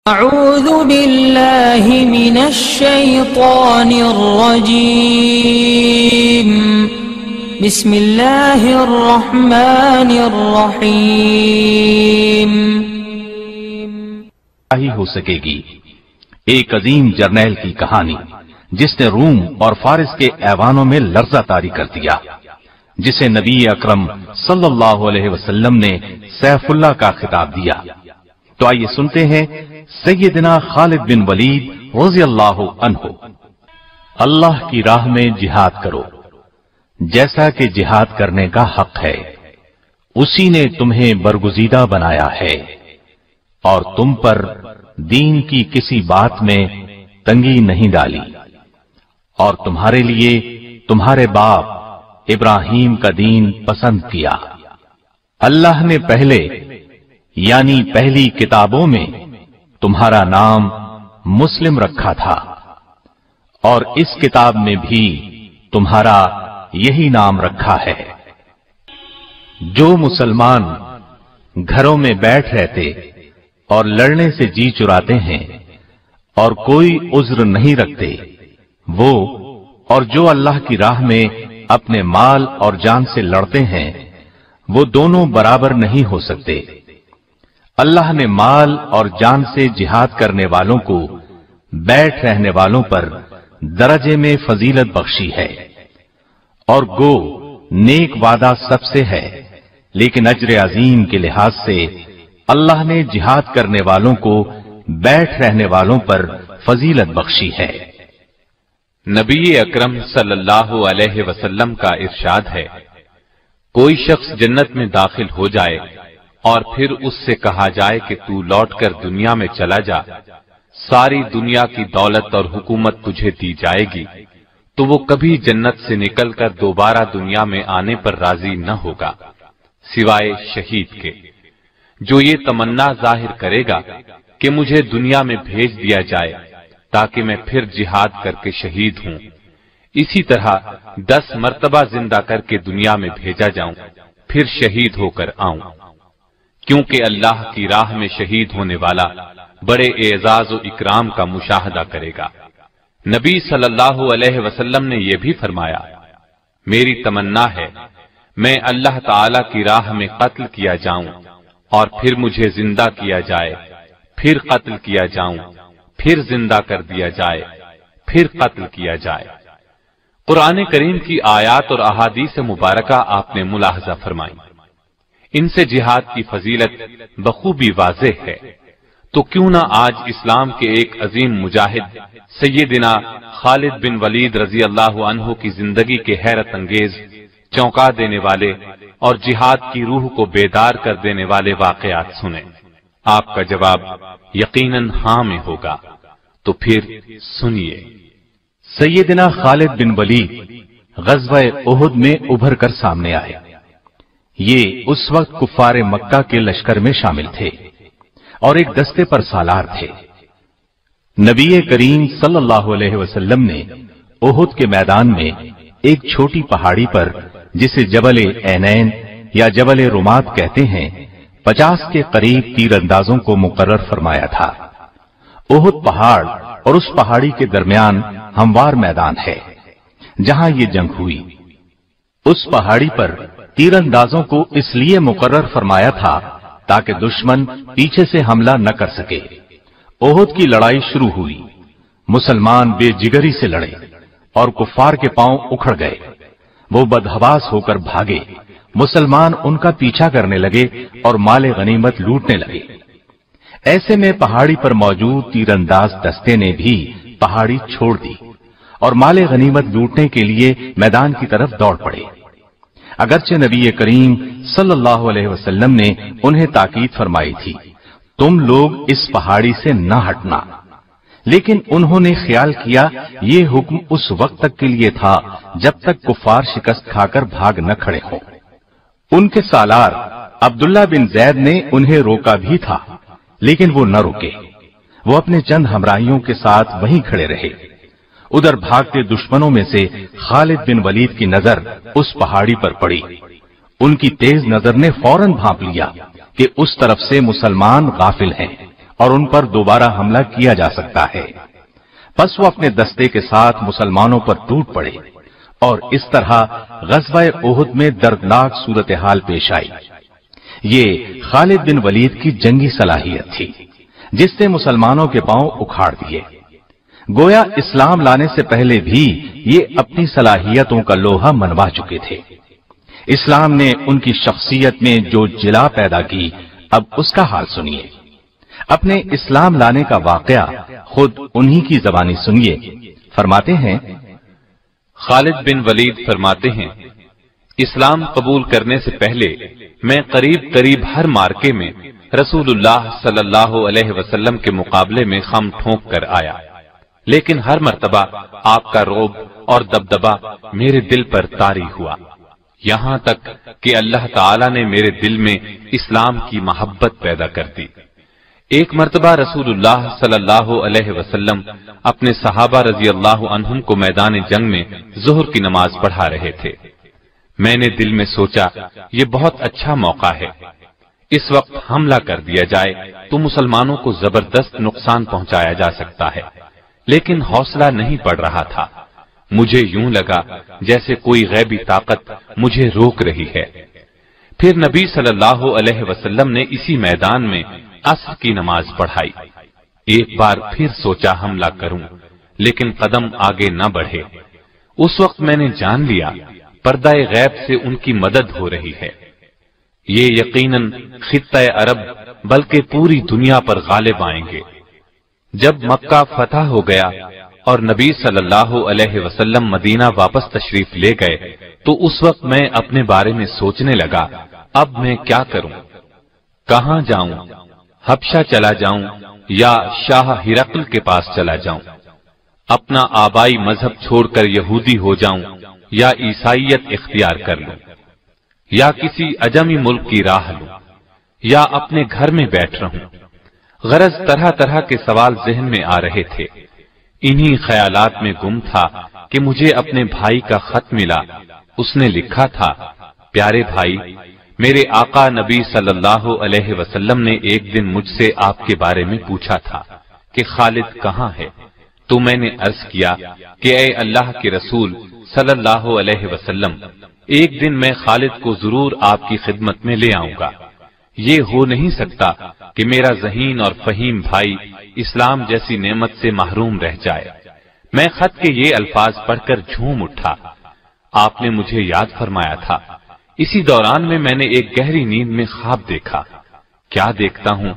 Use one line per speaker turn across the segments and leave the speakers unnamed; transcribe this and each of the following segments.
اعوذ باللہ من الشیطان الرجیم بسم اللہ الرحمن الرحیم
ہو سکے گی ایک عظیم جرنیل کی کہانی جس نے روم اور فارس کے ایوانوں میں لرزہ طاری کر دیا، جسے نبی اکرم صلی اللہ علیہ وسلم نے سیف اللہ کا خطاب دیا۔ تو آئیے سنتے ہیں سیدنا خالد بن ولید رضی اللہ عنہ۔ اللہ کی راہ میں جہاد کرو جیسا کہ جہاد کرنے کا حق ہے، اسی نے تمہیں برگزیدہ بنایا ہے اور تم پر دین کی کسی بات میں تنگی نہیں ڈالی، اور تمہارے لیے تمہارے باپ ابراہیم کا دین پسند کیا۔ اللہ نے پہلے یعنی پہلی کتابوں میں تمہارا نام مسلم رکھا تھا، اور اس کتاب میں بھی تمہارا یہی نام رکھا ہے۔ جو مسلمان گھروں میں بیٹھ رہتے اور لڑنے سے جی چراتے ہیں اور کوئی عذر نہیں رکھتے، وہ اور جو اللہ کی راہ میں اپنے مال اور جان سے لڑتے ہیں، وہ دونوں برابر نہیں ہو سکتے۔ اللہ نے مال اور جان سے جہاد کرنے والوں کو بیٹھ رہنے والوں پر درجے میں فضیلت بخشی ہے، اور گو نیک وعدہ سب سے ہے، لیکن اجر عظیم کے لحاظ سے اللہ نے جہاد کرنے والوں کو بیٹھ رہنے والوں پر فضیلت بخشی ہے۔
نبی اکرم صلی اللہ علیہ وسلم کا ارشاد ہے، کوئی شخص جنت میں داخل ہو جائے اور پھر اس سے کہا جائے کہ تو لوٹ کر دنیا میں چلا جا، ساری دنیا کی دولت اور حکومت تجھے دی جائے گی، تو وہ کبھی جنت سے نکل کر دوبارہ دنیا میں آنے پر راضی نہ ہوگا، سوائے شہید کے، جو یہ تمنا ظاہر کرے گا کہ مجھے دنیا میں بھیج دیا جائے تاکہ میں پھر جہاد کر کے شہید ہوں، اسی طرح 10 مرتبہ زندہ کر کے دنیا میں بھیجا جاؤں، پھر شہید ہو کر آؤں، کیونکہ اللہ کی راہ میں شہید ہونے والا بڑے اعزاز و اکرام کا مشاہدہ کرے گا۔ نبی صلی اللہ علیہ وسلم نے یہ بھی فرمایا، میری تمنا ہے میں اللہ تعالی کی راہ میں قتل کیا جاؤں اور پھر مجھے زندہ کیا جائے، پھر قتل کیا جاؤں، پھر زندہ کر دیا جائے، پھر قتل کیا جائے۔ قرآن کریم کی آیات اور احادیث مبارکہ آپ نے ملاحظہ فرمائی، ان سے جہاد کی فضیلت بخوبی واضح ہے۔ تو کیوں نہ آج اسلام کے ایک عظیم مجاہد سیدنا خالد بن ولید رضی اللہ عنہ کی زندگی کے حیرت انگیز، چونکا دینے والے اور جہاد کی روح کو بیدار کر دینے والے واقعات سنیں۔ آپ کا جواب یقیناً ہاں میں ہوگا، تو پھر سنیے۔
سیدنا خالد بن ولید غزوہ احد میں ابھر کر سامنے آئے۔ یہ اس وقت کفار مکہ کے لشکر میں شامل تھے اور ایک دستے پر سالار تھے۔ نبی کریم صلی اللہ علیہ وسلم نے احد کے میدان میں ایک چھوٹی پہاڑی پر، جسے جبل عینین یا جبل رمات کہتے ہیں، 50 کے قریب تیر اندازوں کو مقرر فرمایا تھا۔ احد پہاڑ اور اس پہاڑی کے درمیان ہموار میدان ہے جہاں یہ جنگ ہوئی۔ اس پہاڑی پر تیر اندازوں کو اس لیے مقرر فرمایا تھا تاکہ دشمن پیچھے سے حملہ نہ کر سکے۔ احد کی لڑائی شروع ہوئی، مسلمان بے جگری سے لڑے اور کفار کے پاؤں اکھڑ گئے، وہ بدحواس ہو کر بھاگے، مسلمان ان کا پیچھا کرنے لگے اور مال غنیمت لوٹنے لگے۔ ایسے میں پہاڑی پر موجود تیر انداز دستے نے بھی پہاڑی چھوڑ دی اور مال غنیمت لوٹنے کے لیے میدان کی طرف دوڑ پڑے۔ اگرچہ نبی کریم صلی اللہ علیہ وسلم نے انہیں تاکید فرمائی تھی، تم لوگ اس پہاڑی سے نہ ہٹنا، لیکن انہوں نے خیال کیا یہ حکم اس وقت تک کے لیے تھا جب تک کفار شکست کھا کر بھاگ نہ کھڑے ہوں۔ ان کے سالار عبداللہ بن زید نے انہیں روکا بھی تھا، لیکن وہ نہ رکے، وہ اپنے چند ہمراہیوں کے ساتھ وہیں کھڑے رہے۔ ادھر بھاگتے دشمنوں میں سے خالد بن ولید کی نظر اس پہاڑی پر پڑی۔ ان کی تیز نظر نے فوراً بھانپ لیا کہ اس طرف سے مسلمان غافل ہیں اور ان پر دوبارہ حملہ کیا جا سکتا ہے۔ پس وہ اپنے دستے کے ساتھ مسلمانوں پر ٹوٹ پڑے اور اس طرح غزوہ احد میں دردناک صورتحال پیش آئی۔ یہ خالد بن ولید کی جنگی صلاحیت تھی جس نے مسلمانوں کے پاؤں اکھاڑ دیے۔ گویا اسلام لانے سے پہلے بھی یہ اپنی صلاحیتوں کا لوہا منوا چکے تھے۔ اسلام نے ان کی شخصیت میں جو جلا پیدا کی، اب اس کا حال سنیے۔ اپنے اسلام لانے کا واقعہ خود انہی کی زبانی سنیے۔ فرماتے ہیں،
خالد بن ولید فرماتے ہیں، اسلام قبول کرنے سے پہلے میں قریب ہر مارکے میں رسول اللہ صلی اللہ علیہ وسلم کے مقابلے میں خم ٹھونک کر آیا، لیکن ہر مرتبہ آپ کا رعب اور دبدبا میرے دل پر طاری ہوا، یہاں تک کہ اللہ تعالی نے میرے دل میں اسلام کی محبت پیدا کر دی۔ ایک مرتبہ رسول اللہ صلی اللہ علیہ وسلم اپنے صحابہ رضی اللہ عنہم کو میدان جنگ میں ظہر کی نماز پڑھا رہے تھے۔ میں نے دل میں سوچا یہ بہت اچھا موقع ہے، اس وقت حملہ کر دیا جائے تو مسلمانوں کو زبردست نقصان پہنچایا جا سکتا ہے، لیکن حوصلہ نہیں پڑ رہا تھا۔ مجھے یوں لگا جیسے کوئی غیبی طاقت مجھے روک رہی ہے۔ پھر نبی صلی اللہ علیہ وسلم نے اسی میدان میں عصر کی نماز پڑھائی۔ ایک بار پھر سوچا حملہ کروں، لیکن قدم آگے نہ بڑھے۔ اس وقت میں نے جان لیا پردہ غیب سے ان کی مدد ہو رہی ہے۔ یہ یقیناً خطہ عرب بلکہ پوری دنیا پر غالب آئیں گے۔ جب مکہ فتح ہو گیا اور نبی صلی اللہ علیہ وسلم مدینہ واپس تشریف لے گئے تو اس وقت میں اپنے بارے میں سوچنے لگا، اب میں کیا کروں؟ کہاں جاؤں؟ حبشہ چلا جاؤں یا شاہ ہرقل کے پاس چلا جاؤں؟ اپنا آبائی مذہب چھوڑ کر یہودی ہو جاؤں یا عیسائیت اختیار کر لوں، یا کسی اجمی ملک کی راہ لوں، یا اپنے گھر میں بیٹھ رہوں؟ غرض طرح طرح کے سوال ذہن میں آ رہے تھے۔ انہی خیالات میں گم تھا کہ مجھے اپنے بھائی کا خط ملا۔ اس نے لکھا تھا، پیارے بھائی، میرے آقا نبی صلی اللہ علیہ وسلم نے ایک دن مجھ سے آپ کے بارے میں پوچھا تھا کہ خالد کہاں ہے؟ تو میں نے عرض کیا کہ اے اللہ کے رسول صلی اللہ علیہ وسلم، ایک دن میں خالد کو ضرور آپ کی خدمت میں لے آؤں گا۔ یہ ہو نہیں سکتا کہ میرا ذہین اور فہیم بھائی اسلام جیسی نعمت سے محروم رہ جائے۔ میں خط کے یہ الفاظ پڑھ کر جھوم اٹھا۔ آپ نے مجھے یاد فرمایا تھا۔ اسی دوران میں نے ایک گہری نیند میں خواب دیکھا۔ کیا دیکھتا ہوں،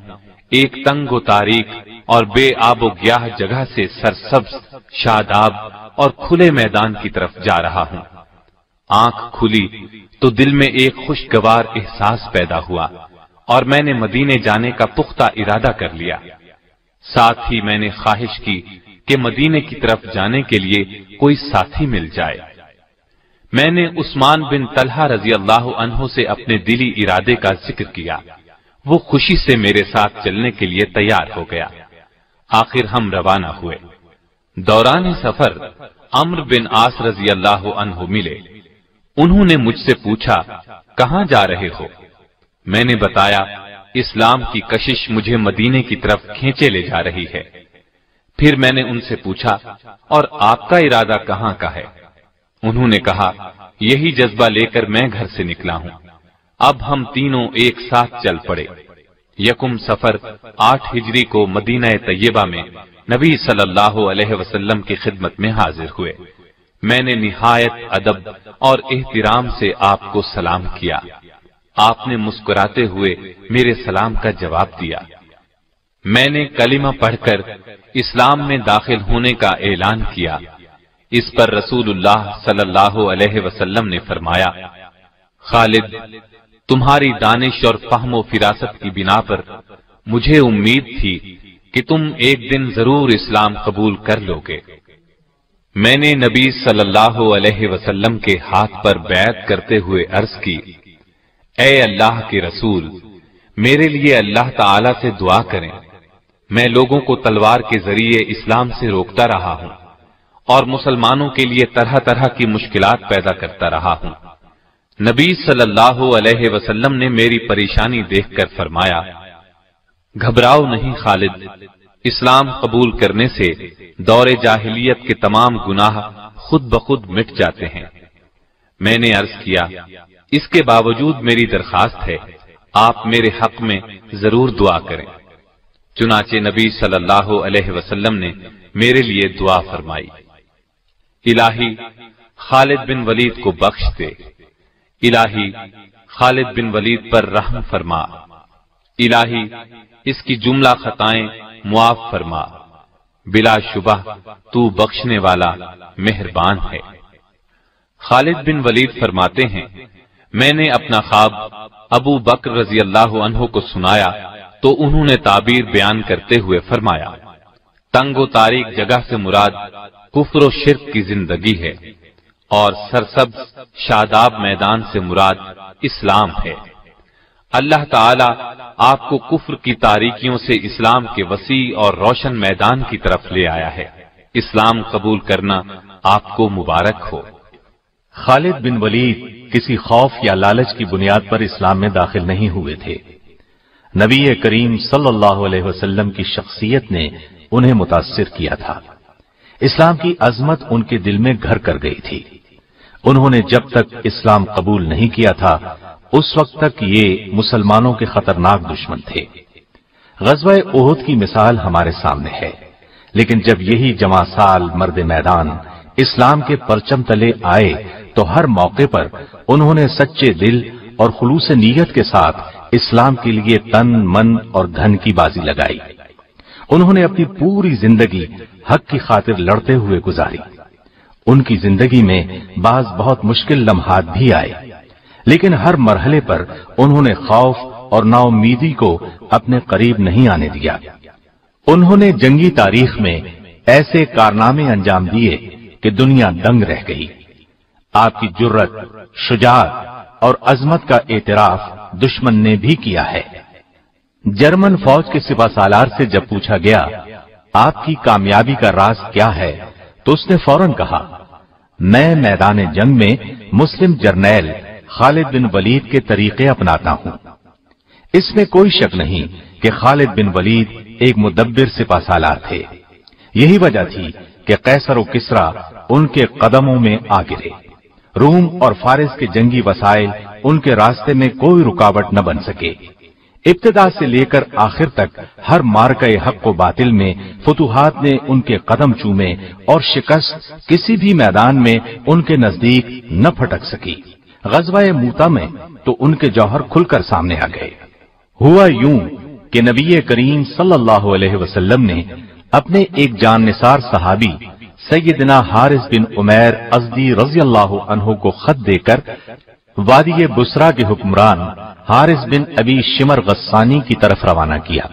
ایک تنگ و تاریک اور بے آب و گیاہ جگہ سے سرسبز، شاداب اور کھلے میدان کی طرف جا رہا ہوں۔ آنکھ کھلی تو دل میں ایک خوشگوار احساس پیدا ہوا اور میں نے مدینے جانے کا پختہ ارادہ کر لیا۔ ساتھ ہی میں نے خواہش کی کہ مدینے کی طرف جانے کے لیے کوئی ساتھی مل جائے۔ میں نے عثمان بن طلحہ رضی اللہ عنہ سے اپنے دلی ارادے کا ذکر کیا۔ وہ خوشی سے میرے ساتھ چلنے کے لیے تیار ہو گیا۔ آخر ہم روانہ ہوئے۔ دوران سفر عمرو بن عاص رضی اللہ عنہ ملے۔ انہوں نے مجھ سے پوچھا، کہاں جا رہے ہو؟ میں نے بتایا، اسلام کی کشش مجھے مدینے کی طرف کھینچے لے جا رہی ہے۔ پھر میں نے ان سے پوچھا، اور آپ کا ارادہ کہاں کا ہے؟ انہوں نے کہا، یہی جذبہ لے کر میں گھر سے نکلا ہوں۔ اب ہم تینوں ایک ساتھ چل پڑے۔ یکم سفر 8 ہجری کو مدینہ طیبہ میں نبی صلی اللہ علیہ وسلم کی خدمت میں حاضر ہوئے۔ میں نے نہایت ادب اور احترام سے آپ کو سلام کیا۔ آپ نے مسکراتے ہوئے میرے سلام کا جواب دیا۔ میں نے کلمہ پڑھ کر اسلام میں داخل ہونے کا اعلان کیا۔ اس پر رسول اللہ صلی اللہ علیہ وسلم نے فرمایا، خالد، تمہاری دانش اور فہم و فراست کی بنا پر مجھے امید تھی کہ تم ایک دن ضرور اسلام قبول کر لو گے۔ میں نے نبی صلی اللہ علیہ وسلم کے ہاتھ پر بیعت کرتے ہوئے عرض کی، اے اللہ کے رسول، میرے لیے اللہ تعالی سے دعا کریں۔ میں لوگوں کو تلوار کے ذریعے اسلام سے روکتا رہا ہوں اور مسلمانوں کے لیے طرح طرح کی مشکلات پیدا کرتا رہا ہوں۔ نبی صلی اللہ علیہ وسلم نے میری پریشانی دیکھ کر فرمایا، گھبراؤ نہیں خالد، اسلام قبول کرنے سے دور جاہلیت کے تمام گناہ خود بخود مٹ جاتے ہیں۔ میں نے عرض کیا، اس کے باوجود میری درخواست ہے، آپ میرے حق میں ضرور دعا کریں۔ چنانچہ نبی صلی اللہ علیہ وسلم نے میرے لیے دعا فرمائی، الہی خالد بن ولید کو بخش دے، الہی خالد بن ولید پر رحم فرما، الہی اس کی جملہ خطائیں معاف فرما، بلا شبہ تو بخشنے والا مہربان ہے۔ خالد بن ولید فرماتے ہیں، میں نے اپنا خواب ابو بکر رضی اللہ عنہ کو سنایا تو انہوں نے تعبیر بیان کرتے ہوئے فرمایا، تنگ و تاریک جگہ سے مراد کفر و شرک کی زندگی ہے، اور سرسبز شاداب میدان سے مراد اسلام ہے۔ اللہ تعالی آپ کو کفر کی تاریکیوں سے اسلام کے وسیع اور روشن میدان کی طرف لے آیا ہے، اسلام قبول کرنا آپ کو مبارک ہو۔
خالد بن ولید کسی خوف یا لالچ کی بنیاد پر اسلام میں داخل نہیں ہوئے تھے۔ نبی کریم صلی اللہ علیہ وسلم کی شخصیت نے انہیں متاثر کیا تھا، اسلام کی عظمت ان کے دل میں گھر کر گئی تھی۔ انہوں نے جب تک اسلام قبول نہیں کیا تھا اس وقت تک یہ مسلمانوں کے خطرناک دشمن تھے۔ غزوہ احد کی مثال ہمارے سامنے ہے، لیکن جب یہی جواں سال مرد میدان اسلام کے پرچم تلے آئے تو ہر موقع پر انہوں نے سچے دل اور خلوص نیت کے ساتھ اسلام کے لیے تن من اور دھن کی بازی لگائی۔ انہوں نے اپنی پوری زندگی حق کی خاطر لڑتے ہوئے گزاری۔ ان کی زندگی میں بعض بہت مشکل لمحات بھی آئے، لیکن ہر مرحلے پر انہوں نے خوف اور نا امیدی کو اپنے قریب نہیں آنے دیا۔ انہوں نے جنگی تاریخ میں ایسے کارنامے انجام دیے کہ دنیا دنگ رہ گئی۔ آپ کی جرت، شجاعت اور عظمت کا اعتراف دشمن نے بھی کیا ہے۔ جرمن فوج کے سپہ سالار سے جب پوچھا گیا آپ کی کامیابی کا راز کیا ہے تو اس نے فوراً کہا، میں میدان جنگ میں مسلم جرنیل خالد بن ولید کے طریقے اپناتا ہوں۔ اس میں کوئی شک نہیں کہ خالد بن ولید ایک مدبر سپہ سالار تھے۔ یہی وجہ تھی کہ قیصر و کسریٰ ان کے قدموں میں آ گرے۔ روم اور فارس کے جنگی وسائل ان کے راستے میں کوئی رکاوٹ نہ بن سکے۔ ابتدا سے لے کر آخر تک ہر مارکہ حق و باطل میں فتوحات نے ان کے قدم چومے اور شکست کسی بھی میدان میں ان کے نزدیک نہ پھٹک سکی۔ غزوہ موتا میں تو ان کے جوہر کھل کر سامنے آ گئے۔ ہوا یوں کہ نبی کریم صلی اللہ علیہ وسلم نے اپنے ایک جان نثار صحابی سیدنا حارث بن عمیر ازدی رضی اللہ عنہ کو خط دے کر وادی بسرا کے حکمران حارث بن ابی شمر غسانی کی طرف روانہ کیا۔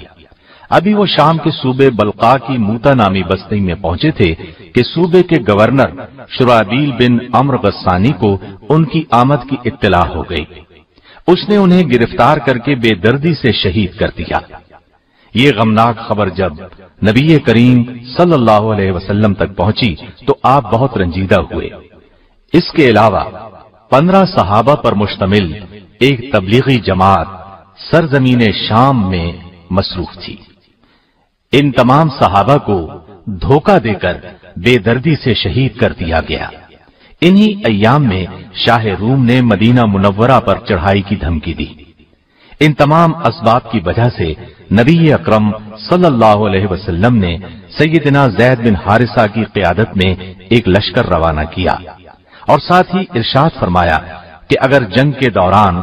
ابھی وہ شام کے صوبے بلقا کی موتا نامی بستی میں پہنچے تھے کہ صوبے کے گورنر شرابیل بن عمرو غسانی کو ان کی آمد کی اطلاع ہو گئی۔ اس نے انہیں گرفتار کر کے بے دردی سے شہید کر دیا۔ یہ غمناک خبر جب نبی کریم صلی اللہ علیہ وسلم تک پہنچی تو آپ بہت رنجیدہ ہوئے۔ اس کے علاوہ 15 صحابہ پر مشتمل ایک تبلیغی جماعت سرزمین شام میں مصروف تھی۔ ان تمام صحابہ کو دھوکہ دے کر بے دردی سے شہید کر دیا گیا۔ انہی ایام میں شاہ روم نے مدینہ منورہ پر چڑھائی کی دھمکی دی۔ ان تمام اسباب کی وجہ سے نبی اکرم صلی اللہ علیہ وسلم نے سیدنا زید بن حارثہ کی قیادت میں ایک لشکر روانہ کیا اور ساتھ ہی ارشاد فرمایا کہ اگر جنگ کے دوران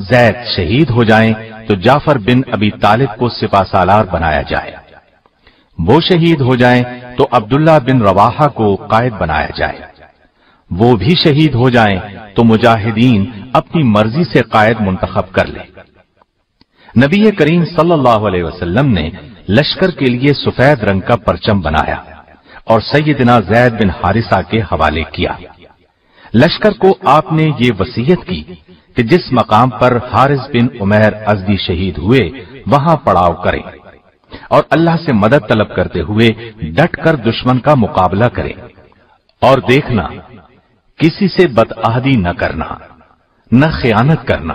زید شہید ہو جائیں تو جعفر بن ابی طالب کو سپہ سالار بنایا جائے، وہ شہید ہو جائیں تو عبداللہ بن رواحہ کو قائد بنایا جائے، وہ بھی شہید ہو جائیں تو مجاہدین اپنی مرضی سے قائد منتخب کر لیں۔ نبی کریم صلی اللہ علیہ وسلم نے لشکر کے لیے سفید رنگ کا پرچم بنایا اور سیدنا زید بن حارثہ کے حوالے کیا۔ لشکر کو آپ نے یہ وصیت کی کہ جس مقام پر حارث بن عمیر ازدی شہید ہوئے وہاں پڑاؤ کریں اور اللہ سے مدد طلب کرتے ہوئے ڈٹ کر دشمن کا مقابلہ کریں، اور دیکھنا کسی سے بدعہدی نہ کرنا، نہ خیانت کرنا،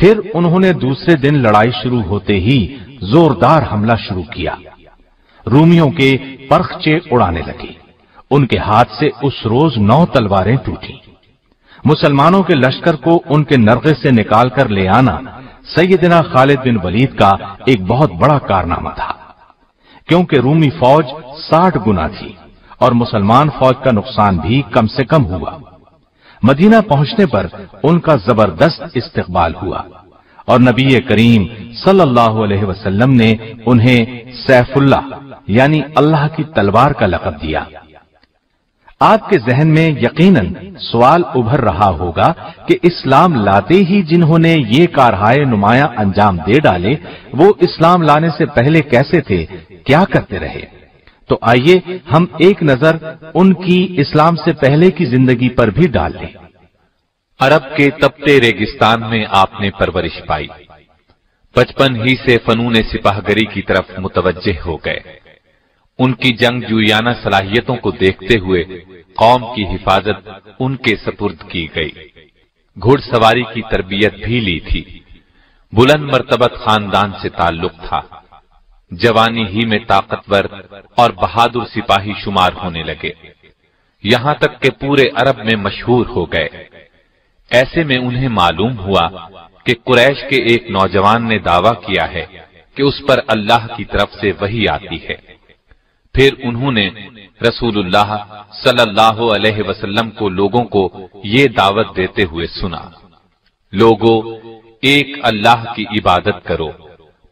پھر انہوں نے دوسرے دن لڑائی شروع ہوتے ہی زوردار حملہ شروع کیا۔ رومیوں کے پرخچے اڑانے لگے۔ ان کے ہاتھ سے اس روز 9 تلواریں ٹوٹی۔ مسلمانوں کے لشکر کو ان کے نرغے سے نکال کر لے آنا سیدنا خالد بن ولید کا ایک بہت بڑا کارنامہ تھا، کیونکہ رومی فوج 60 گنا تھی اور مسلمان فوج کا نقصان بھی کم سے کم ہوا۔ مدینہ پہنچنے پر ان کا زبردست استقبال ہوا اور نبی کریم صلی اللہ علیہ وسلم نے انہیں سیف اللہ یعنی اللہ کی تلوار کا لقب دیا۔ آپ کے ذہن میں یقیناً سوال ابھر رہا ہوگا کہ اسلام لاتے ہی جنہوں نے یہ کارہائے نمایاں انجام دے ڈالے وہ اسلام لانے سے پہلے کیسے تھے، کیا کرتے رہے؟ تو آئیے ہم ایک نظر ان کی اسلام سے پہلے کی زندگی پر بھی ڈال لیں۔
عرب کے تپتے ریگستان میں آپ نے پرورش پائی، بچپن ہی سے فنون سپاہ گری کی طرف متوجہ ہو گئے۔ ان کی جنگ جویانہ صلاحیتوں کو دیکھتے ہوئے قوم کی حفاظت ان کے سپرد کی گئی۔ گھڑ سواری کی تربیت بھی لی تھی، بلند مرتبت خاندان سے تعلق تھا، جوانی ہی میں طاقتور اور بہادر سپاہی شمار ہونے لگے، یہاں تک کہ پورے عرب میں مشہور ہو گئے۔ ایسے میں انہیں معلوم ہوا کہ قریش کے ایک نوجوان نے دعویٰ کیا ہے کہ اس پر اللہ کی طرف سے وحی آتی ہے۔ پھر انہوں نے رسول اللہ صلی اللہ علیہ وسلم کو لوگوں کو یہ دعوت دیتے ہوئے سنا، لوگوں ایک اللہ کی عبادت کرو،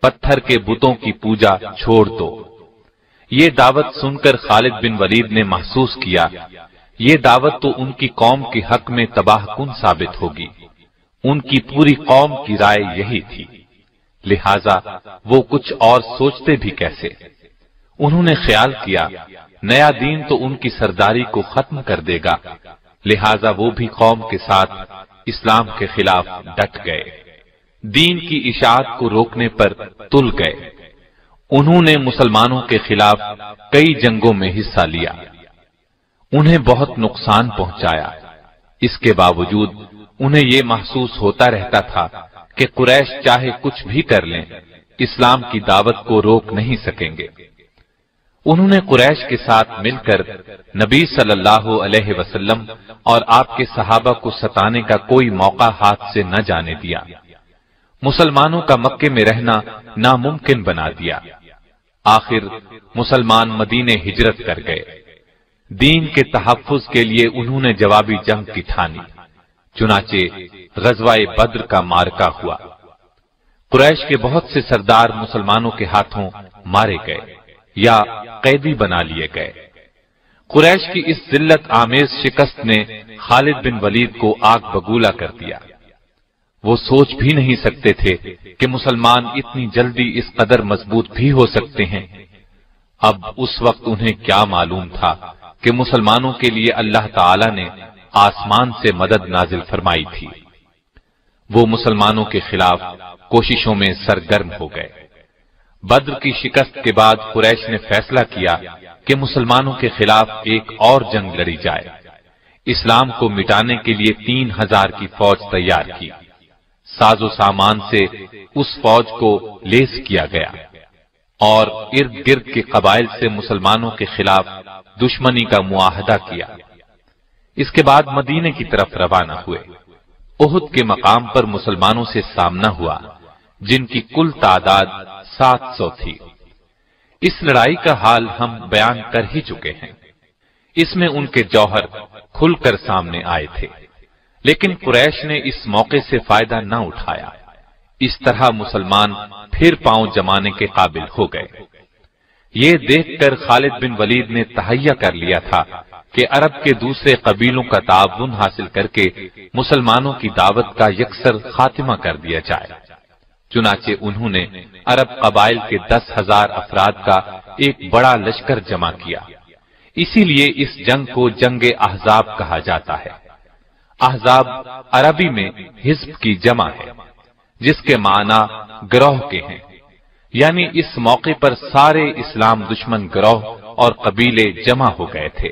پتھر کے بتوں کی پوجا چھوڑ دو۔ یہ دعوت سن کر خالد بن ولید نے محسوس کیا یہ دعوت تو ان کی قوم کے حق میں تباہ کن ثابت ہوگی، ان کی پوری قوم کی رائے یہی تھی، لہذا وہ کچھ اور سوچتے بھی کیسے۔ انہوں نے خیال کیا نیا دین تو ان کی سرداری کو ختم کر دے گا، لہذا وہ بھی قوم کے ساتھ اسلام کے خلاف ڈٹ گئے، دین کی اشاعت کو روکنے پر تل گئے۔ انہوں نے مسلمانوں کے خلاف کئی جنگوں میں حصہ لیا، انہیں بہت نقصان پہنچایا۔ اس کے باوجود انہیں یہ محسوس ہوتا رہتا تھا کہ قریش چاہے کچھ بھی کر لیں، اسلام کی دعوت کو روک نہیں سکیں گے۔ انہوں نے قریش کے ساتھ مل کر نبی صلی اللہ علیہ وسلم اور آپ کے صحابہ کو ستانے کا کوئی موقع ہاتھ سے نہ جانے دیا، مسلمانوں کا مکے میں رہنا ناممکن بنا دیا۔ آخر مسلمان مدینے ہجرت کر گئے۔ دین کے تحفظ کے لیے انہوں نے جوابی جنگ کی ٹھانی، چنانچہ غزوہ بدر کا معرکہ ہوا۔ قریش کے بہت سے سردار مسلمانوں کے ہاتھوں مارے گئے یا قیدی بنا لیے گئے۔ قریش کی اس ذلت آمیز شکست نے خالد بن ولید کو آگ بگولا کر دیا۔ وہ سوچ بھی نہیں سکتے تھے کہ مسلمان اتنی جلدی اس قدر مضبوط بھی ہو سکتے ہیں۔ اب اس وقت انہیں کیا معلوم تھا کہ مسلمانوں کے لیے اللہ تعالی نے آسمان سے مدد نازل فرمائی تھی۔ وہ مسلمانوں کے خلاف کوششوں میں سرگرم ہو گئے۔ بدر کی شکست کے بعد قریش نے فیصلہ کیا کہ مسلمانوں کے خلاف ایک اور جنگ لڑی جائے۔ اسلام کو مٹانے کے لیے 3000 کی فوج تیار کی، ساز و سامان سے اس فوج کو لیس کیا گیا اور ارد گرد کے قبائل سے مسلمانوں کے خلاف دشمنی کا معاہدہ کیا۔ اس کے بعد مدینے کی طرف روانہ ہوئے۔ احد کے مقام پر مسلمانوں سے سامنا ہوا، جن کی کل تعداد 700 تھی۔ اس لڑائی کا حال ہم بیان کر ہی چکے ہیں، اس میں ان کے جوہر کھل کر سامنے آئے تھے، لیکن قریش نے اس موقع سے فائدہ نہ اٹھایا۔ اس طرح مسلمان پھر پاؤں جمانے کے قابل ہو گئے۔ یہ دیکھ کر خالد بن ولید نے تہیہ کر لیا تھا کہ عرب کے دوسرے قبیلوں کا تعاون حاصل کر کے مسلمانوں کی دعوت کا یکسر خاتمہ کر دیا جائے۔ چنانچہ انہوں نے عرب قبائل کے 10,000 افراد کا ایک بڑا لشکر جمع کیا۔ اسی لیے اس جنگ کو جنگ احزاب کہا جاتا ہے۔ احزاب عربی میں حزب کی جمع ہے، جس کے معنی گروہ کے ہیں، یعنی اس موقع پر سارے اسلام دشمن گروہ اور قبیلے جمع ہو گئے تھے۔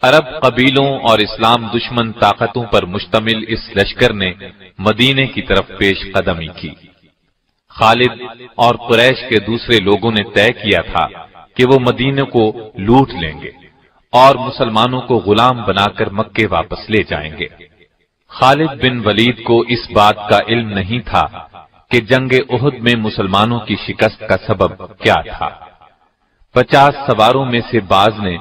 عرب قبیلوں اور اسلام دشمن طاقتوں پر مشتمل اس لشکر نے مدینے کی طرف پیش قدمی کی۔ خالد اور قریش کے دوسرے لوگوں نے طے کیا تھا کہ وہ مدینے کو لوٹ لیں گے اور مسلمانوں کو غلام بنا کر مکے واپس لے جائیں گے۔ خالد بن ولید کو اس بات کا علم نہیں تھا کہ جنگ احد میں مسلمانوں کی شکست کا سبب کیا تھا۔ 50 سواروں میں سے بعض نے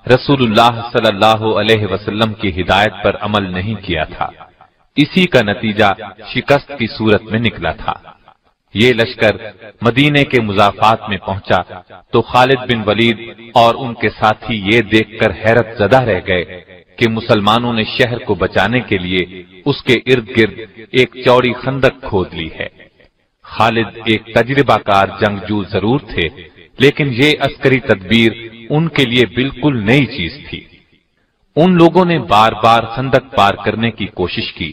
رسول اللہ صلی اللہ علیہ وسلم کی ہدایت پر عمل نہیں کیا تھا، اسی کا نتیجہ شکست کی صورت میں نکلا تھا۔ یہ لشکر مدینے کے مضافات میں پہنچا تو خالد بن ولید اور ان کے ساتھی یہ دیکھ کر حیرت زدہ رہ گئے کہ مسلمانوں نے شہر کو بچانے کے لیے اس کے ارد گرد ایک چوڑی خندق کھود لی ہے۔ خالد ایک تجربہ کار جنگجو ضرور تھے، لیکن یہ عسکری تدبیر ان کے لیے بالکل نئی چیز تھی۔ ان لوگوں نے بار بار خندق پار کرنے کی کوشش کی،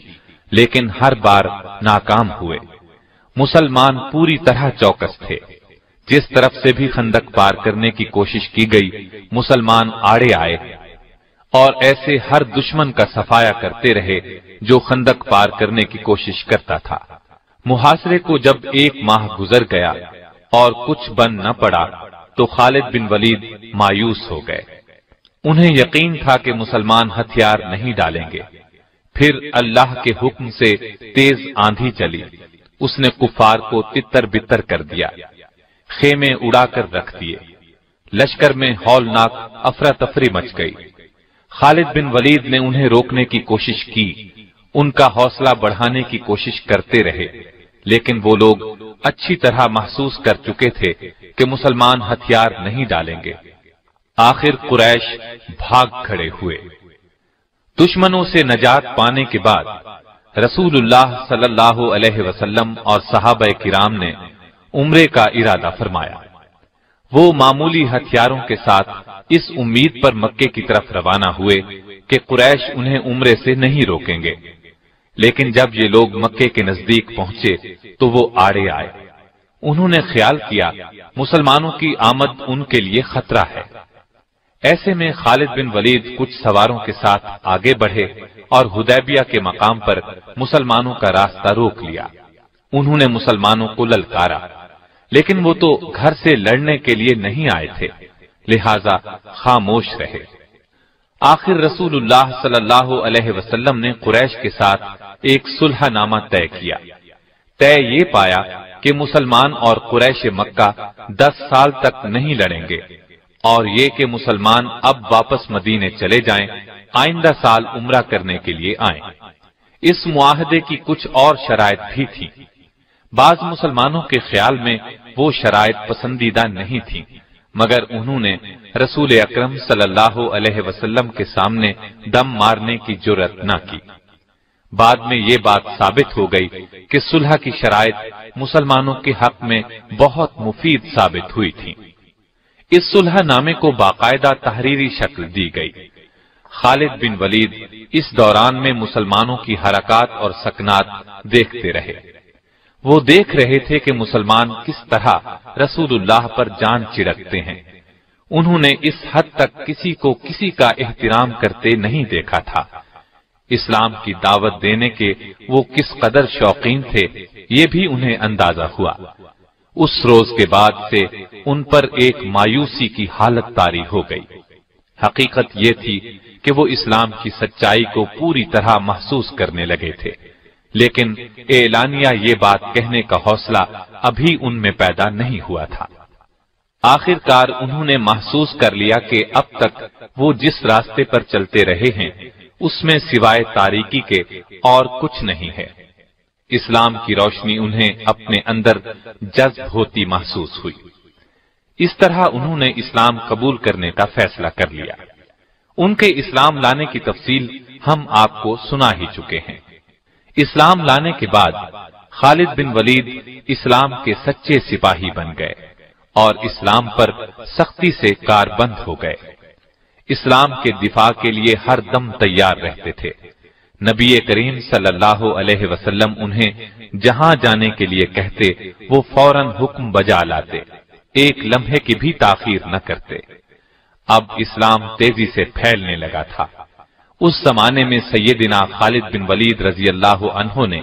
لیکن ہر بار ناکام ہوئے۔ مسلمان پوری طرح چوکس تھے۔ جس طرف سے بھی خندق پار کرنے کی کوشش کی گئی، مسلمان آڑے آئے اور ایسے ہر دشمن کا صفایا کرتے رہے جو خندق پار کرنے کی کوشش کرتا تھا۔ محاصرے کو جب 1 ماہ گزر گیا اور کچھ بن نہ پڑا تو خالد بن ولید مایوس ہو گئے۔ انہیں یقین تھا کہ مسلمان ہتھیار نہیں ڈالیں گے۔ پھر اللہ کے حکم سے تیز آندھی چلی، اس نے کفار کو تتر بتر کر دیا، خیمے اڑا کر رکھ دیے۔ لشکر میں ہولناک افراتفری مچ گئی۔ خالد بن ولید نے انہیں روکنے کی کوشش کی، ان کا حوصلہ بڑھانے کی کوشش کرتے رہے، لیکن وہ لوگ اچھی طرح محسوس کر چکے تھے کہ مسلمان ہتھیار نہیں ڈالیں گے۔ آخر قریش بھاگ کھڑے ہوئے۔ دشمنوں سے نجات پانے کے بعد رسول اللہ صلی اللہ علیہ وسلم اور صحابہ کرام نے عمرے کا ارادہ فرمایا۔ وہ معمولی ہتھیاروں کے ساتھ اس امید پر مکے کی طرف روانہ ہوئے کہ قریش انہیں عمرے سے نہیں روکیں گے، لیکن جب یہ لوگ مکے کے نزدیک پہنچے تو وہ آڑے آئے۔ انہوں نے خیال کیا مسلمانوں کی آمد ان کے لیے خطرہ ہے۔ ایسے میں خالد بن ولید کچھ سواروں کے ساتھ آگے بڑھے اور حدیبیہ کے مقام پر مسلمانوں کا راستہ روک لیا۔ انہوں نے مسلمانوں کو للکارا، لیکن وہ تو گھر سے لڑنے کے لیے نہیں آئے تھے، لہذا خاموش رہے۔ آخر رسول اللہ صلی اللہ علیہ وسلم نے قریش کے ساتھ ایک صلح نامہ طے کیا۔ طے یہ پایا کہ مسلمان اور قریش مکہ 10 سال تک نہیں لڑیں گے، اور یہ کہ مسلمان اب واپس مدینے چلے جائیں، آئندہ سال عمرہ کرنے کے لیے آئیں۔ اس معاہدے کی کچھ اور شرائط بھی تھیں۔ بعض مسلمانوں کے خیال میں وہ شرائط پسندیدہ نہیں تھیں، مگر انہوں نے رسول اکرم صلی اللہ علیہ وسلم کے سامنے دم مارنے کی جرأت نہ کی۔ بعد میں یہ بات ثابت ہو گئی کہ صلح کی شرائط مسلمانوں کے حق میں بہت مفید ثابت ہوئی تھی۔ اس صلح نامے کو باقاعدہ تحریری شکل دی گئی۔ خالد بن ولید اس دوران میں مسلمانوں کی حرکات اور سکنات دیکھتے رہے۔ وہ دیکھ رہے تھے کہ مسلمان کس طرح رسول اللہ پر جان چڑکتے ہیں۔ انہوں نے اس حد تک کسی کو کسی کا احترام کرتے نہیں دیکھا تھا۔ اسلام کی دعوت دینے کے وہ کس قدر شوقین تھے، یہ بھی انہیں اندازہ ہوا۔ اس روز کے بعد سے ان پر ایک مایوسی کی حالت طاری ہو گئی۔ حقیقت یہ تھی کہ وہ اسلام کی سچائی کو پوری طرح محسوس کرنے لگے تھے، لیکن اعلانیہ یہ بات کہنے کا حوصلہ ابھی ان میں پیدا نہیں ہوا تھا۔ آخر کار انہوں نے محسوس کر لیا کہ اب تک وہ جس راستے پر چلتے رہے ہیں اس میں سوائے تاریکی کے اور کچھ نہیں ہے۔ اسلام کی روشنی انہیں اپنے اندر جذب ہوتی محسوس ہوئی۔ اس طرح انہوں نے اسلام قبول کرنے کا فیصلہ کر لیا۔ ان کے اسلام لانے کی تفصیل ہم آپ کو سنا ہی چکے ہیں۔ اسلام لانے کے بعد خالد بن ولید اسلام کے سچے سپاہی بن گئے اور اسلام پر سختی سے کاربند ہو گئے۔ اسلام کے دفاع کے لیے ہر دم تیار رہتے تھے۔ نبی کریم صلی اللہ علیہ وسلم انہیں جہاں جانے کے لیے کہتے وہ فوراً حکم بجا لاتے، ایک لمحے کی بھی تاخیر نہ کرتے۔ اب اسلام تیزی سے پھیلنے لگا تھا۔ اس زمانے میں سیدنا خالد بن ولید رضی اللہ عنہ نے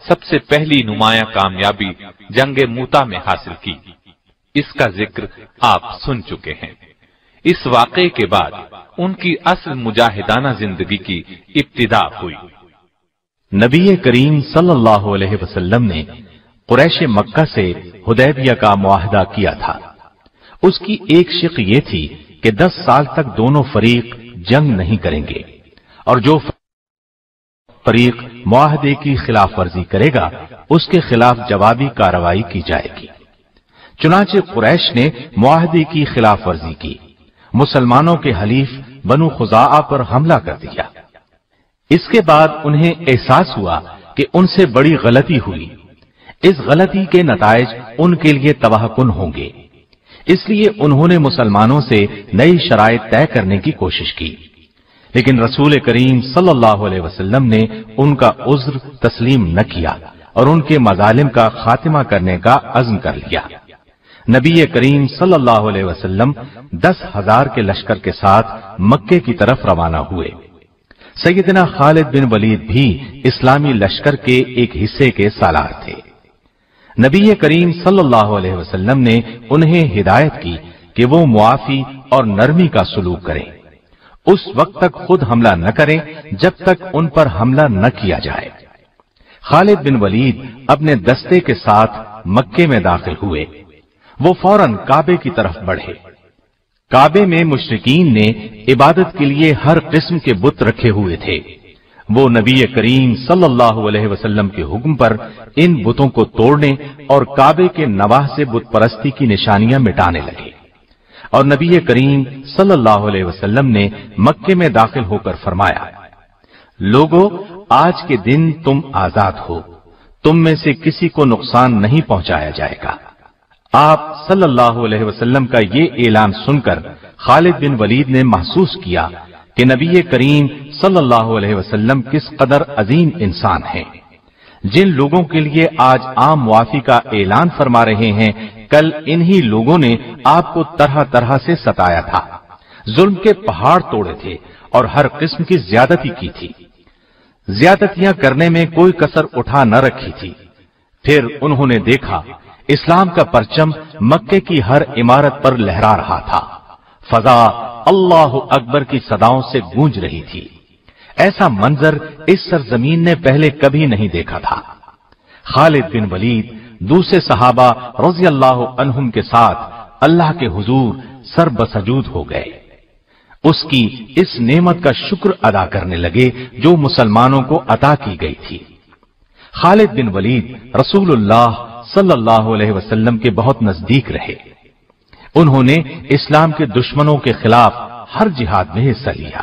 سب سے پہلی نمایاں کامیابی جنگ موتا میں حاصل کی۔ اس کا ذکر آپ سن چکے ہیں۔ اس واقعے کے بعد ان کی اصل مجاہدانہ زندگی کی ابتدا ہوئی۔
نبی کریم صلی اللہ علیہ وسلم نے قریش مکہ سے حدیبیہ کا معاہدہ کیا تھا۔ اس کی ایک شق یہ تھی کہ 10 سال تک دونوں فریق جنگ نہیں کریں گے، اور جو فریق معاہدے کی خلاف ورزی کرے گا اس کے خلاف جوابی کارروائی کی جائے گی۔ چنانچہ قریش نے معاہدے کی خلاف ورزی کی، مسلمانوں کے حلیف بنو خزاعہ پر حملہ کر دیا۔ اس کے بعد انہیں احساس ہوا کہ ان سے بڑی غلطی ہوئی، اس غلطی کے نتائج ان کے لیے تباہ کن ہوں گے، اس لیے انہوں نے مسلمانوں سے نئی شرائط طے کرنے کی کوشش کی، لیکن رسول کریم صلی اللہ علیہ وسلم نے ان کا عذر تسلیم نہ کیا اور ان کے مظالم کا خاتمہ کرنے کا عزم کر لیا۔ نبی کریم صلی اللہ علیہ وسلم 10,000 کے لشکر کے ساتھ مکے کی طرف روانہ ہوئے۔ سیدنا خالد بن ولید بھی اسلامی لشکر کے ایک حصے کے سالار تھے۔ نبی کریم صلی اللہ علیہ وسلم نے انہیں ہدایت کی کہ وہ معافی اور نرمی کا سلوک کریں، اس وقت تک خود حملہ نہ کریں جب تک ان پر حملہ نہ کیا جائے۔ خالد بن ولید اپنے دستے کے ساتھ مکے میں داخل ہوئے۔ وہ فوراً کعبے کی طرف بڑھے۔ کعبے میں مشرکین نے عبادت کے لیے ہر قسم کے بت رکھے ہوئے تھے۔ وہ نبی کریم صلی اللہ علیہ وسلم کے حکم پر ان بتوں کو توڑنے اور کعبے کے نواح سے بت پرستی کی نشانیاں مٹانے لگے، اور نبی کریم صلی اللہ علیہ وسلم نے مکے میں داخل ہو کر فرمایا، لوگو، آج کے دن تم آزاد ہو، تم میں سے کسی کو نقصان نہیں پہنچایا جائے گا۔ آپ صلی اللہ علیہ وسلم کا یہ اعلان سن کر خالد بن ولید نے محسوس کیا کہ نبی کریم صلی اللہ علیہ وسلم کس قدر عظیم انسان ہیں۔ جن لوگوں کے لیے آج عام معافی کا اعلان فرما رہے ہیں، کل انہی لوگوں نے آپ کو طرح طرح سے ستایا تھا، ظلم کے پہاڑ توڑے تھے اور ہر قسم کی زیادتی کی تھی، زیادتیاں کرنے میں کوئی کسر اٹھا نہ رکھی تھی۔ پھر انہوں نے دیکھا اسلام کا پرچم مکے کی ہر عمارت پر لہرا رہا تھا، فضا اللہ اکبر کی صداؤں سے گونج رہی تھی۔ ایسا منظر اس سرزمین نے پہلے کبھی نہیں دیکھا تھا۔ خالد بن ولید دوسرے صحابہ رضی اللہ عنہم کے ساتھ اللہ کے حضور سر بسجود ہو گئے، اس کی اس نعمت کا شکر ادا کرنے لگے جو مسلمانوں کو عطا کی گئی تھی۔ خالد بن ولید رسول اللہ صلی اللہ علیہ وسلم کے بہت نزدیک رہے۔ انہوں نے اسلام کے دشمنوں کے خلاف ہر جہاد میں حصہ لیا۔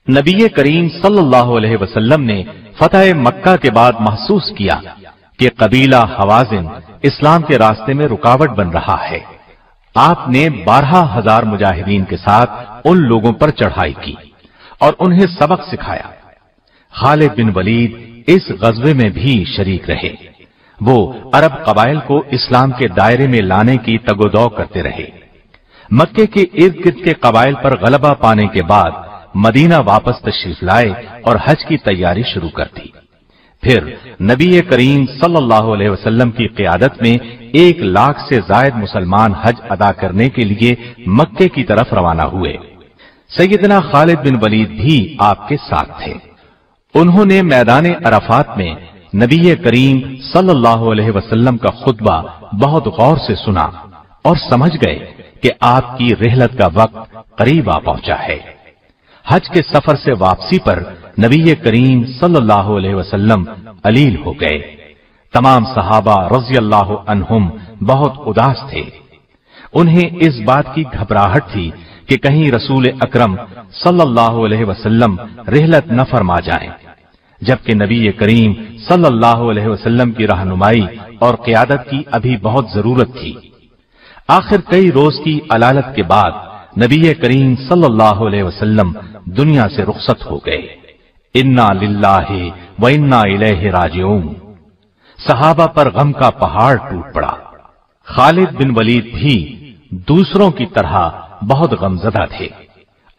نبی کریم صلی اللہ علیہ وسلم نے فتح مکہ کے بعد محسوس کیا کہ قبیلہ حوازن اسلام کے راستے میں رکاوٹ بن رہا ہے۔ آپ نے 12,000 مجاہدین کے ساتھ ان لوگوں پر چڑھائی کی اور انہیں سبق سکھایا۔ خالد بن ولید اس غزوے میں بھی شریک رہے۔ وہ عرب قبائل کو اسلام کے دائرے میں لانے کی تگ و دو کرتے رہے۔ مکے کے ارد گرد کے قبائل پر غلبہ پانے کے بعد مدینہ واپس تشریف لائے اور حج کی تیاری شروع کر دی۔ پھر نبی کریم صلی اللہ علیہ وسلم کی قیادت میں 1,00,000 سے زائد مسلمان حج ادا کرنے کے لیے مکے کی طرف روانہ ہوئے۔ سیدنا خالد بن ولید بھی آپ کے ساتھ تھے۔ انہوں نے میدان عرفات میں نبی کریم صلی اللہ علیہ وسلم کا خطبہ بہت غور سے سنا اور سمجھ گئے کہ آپ کی رحلت کا وقت قریب آ پہنچا ہے۔ حج کے سفر سے واپسی پر نبی کریم صلی اللہ علیہ وسلم علیل ہو گئے۔ تمام صحابہ رضی اللہ عنہم بہت اداس تھے۔ انہیں اس بات کی گھبراہٹ تھی کہ کہیں رسول اکرم صلی اللہ علیہ وسلم رحلت نہ فرما جائیں، جبکہ نبی کریم صلی اللہ علیہ وسلم کی رہنمائی اور قیادت کی ابھی بہت ضرورت تھی۔ آخر کئی روز کی علالت کے بعد نبی کریم صلی اللہ علیہ وسلم دنیا سے رخصت ہو گئے۔ انا للہ و انا الیہ راجعون۔ صحابہ پر غم کا پہاڑ ٹوٹ پڑا۔ خالد بن ولید بھی دوسروں کی طرح بہت غمزدہ تھے۔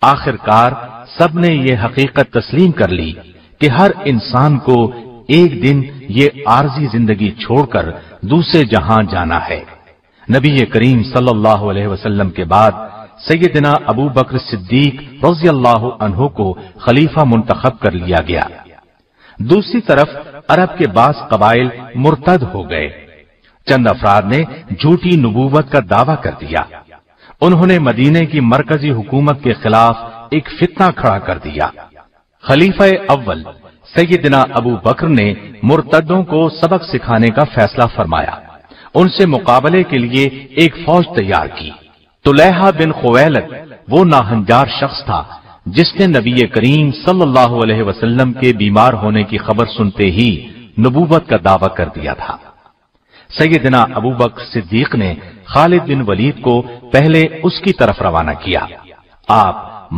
آخر کار سب نے یہ حقیقت تسلیم کر لی کہ ہر انسان کو ایک دن یہ عارضی زندگی چھوڑ کر دوسرے جہاں جانا ہے۔ نبی کریم صلی اللہ علیہ وسلم کے بعد سیدنا ابو بکر صدیق رضی اللہ عنہ کو خلیفہ منتخب کر لیا گیا۔ دوسری طرف عرب کے بعض قبائل مرتد ہو گئے۔ چند افراد نے جھوٹی نبوت کا دعویٰ کر دیا۔ انہوں نے مدینے کی مرکزی حکومت کے خلاف ایک فتنہ کھڑا کر دیا۔ خلیفہ اول سیدنا ابو بکر نے مرتدوں کو سبق سکھانے کا فیصلہ فرمایا۔ ان سے مقابلے کے لیے ایک فوج تیار کی۔ طلیحہ بن خویلد وہ ناہنجار شخص تھا جس نے نبی کریم صلی اللہ علیہ وسلم کے بیمار ہونے کی خبر سنتے ہی نبوت کا دعویٰ کر دیا تھا۔ سیدنا ابو بکر صدیق نے خالد بن ولید کو پہلے اس کی طرف روانہ کیا۔ آپ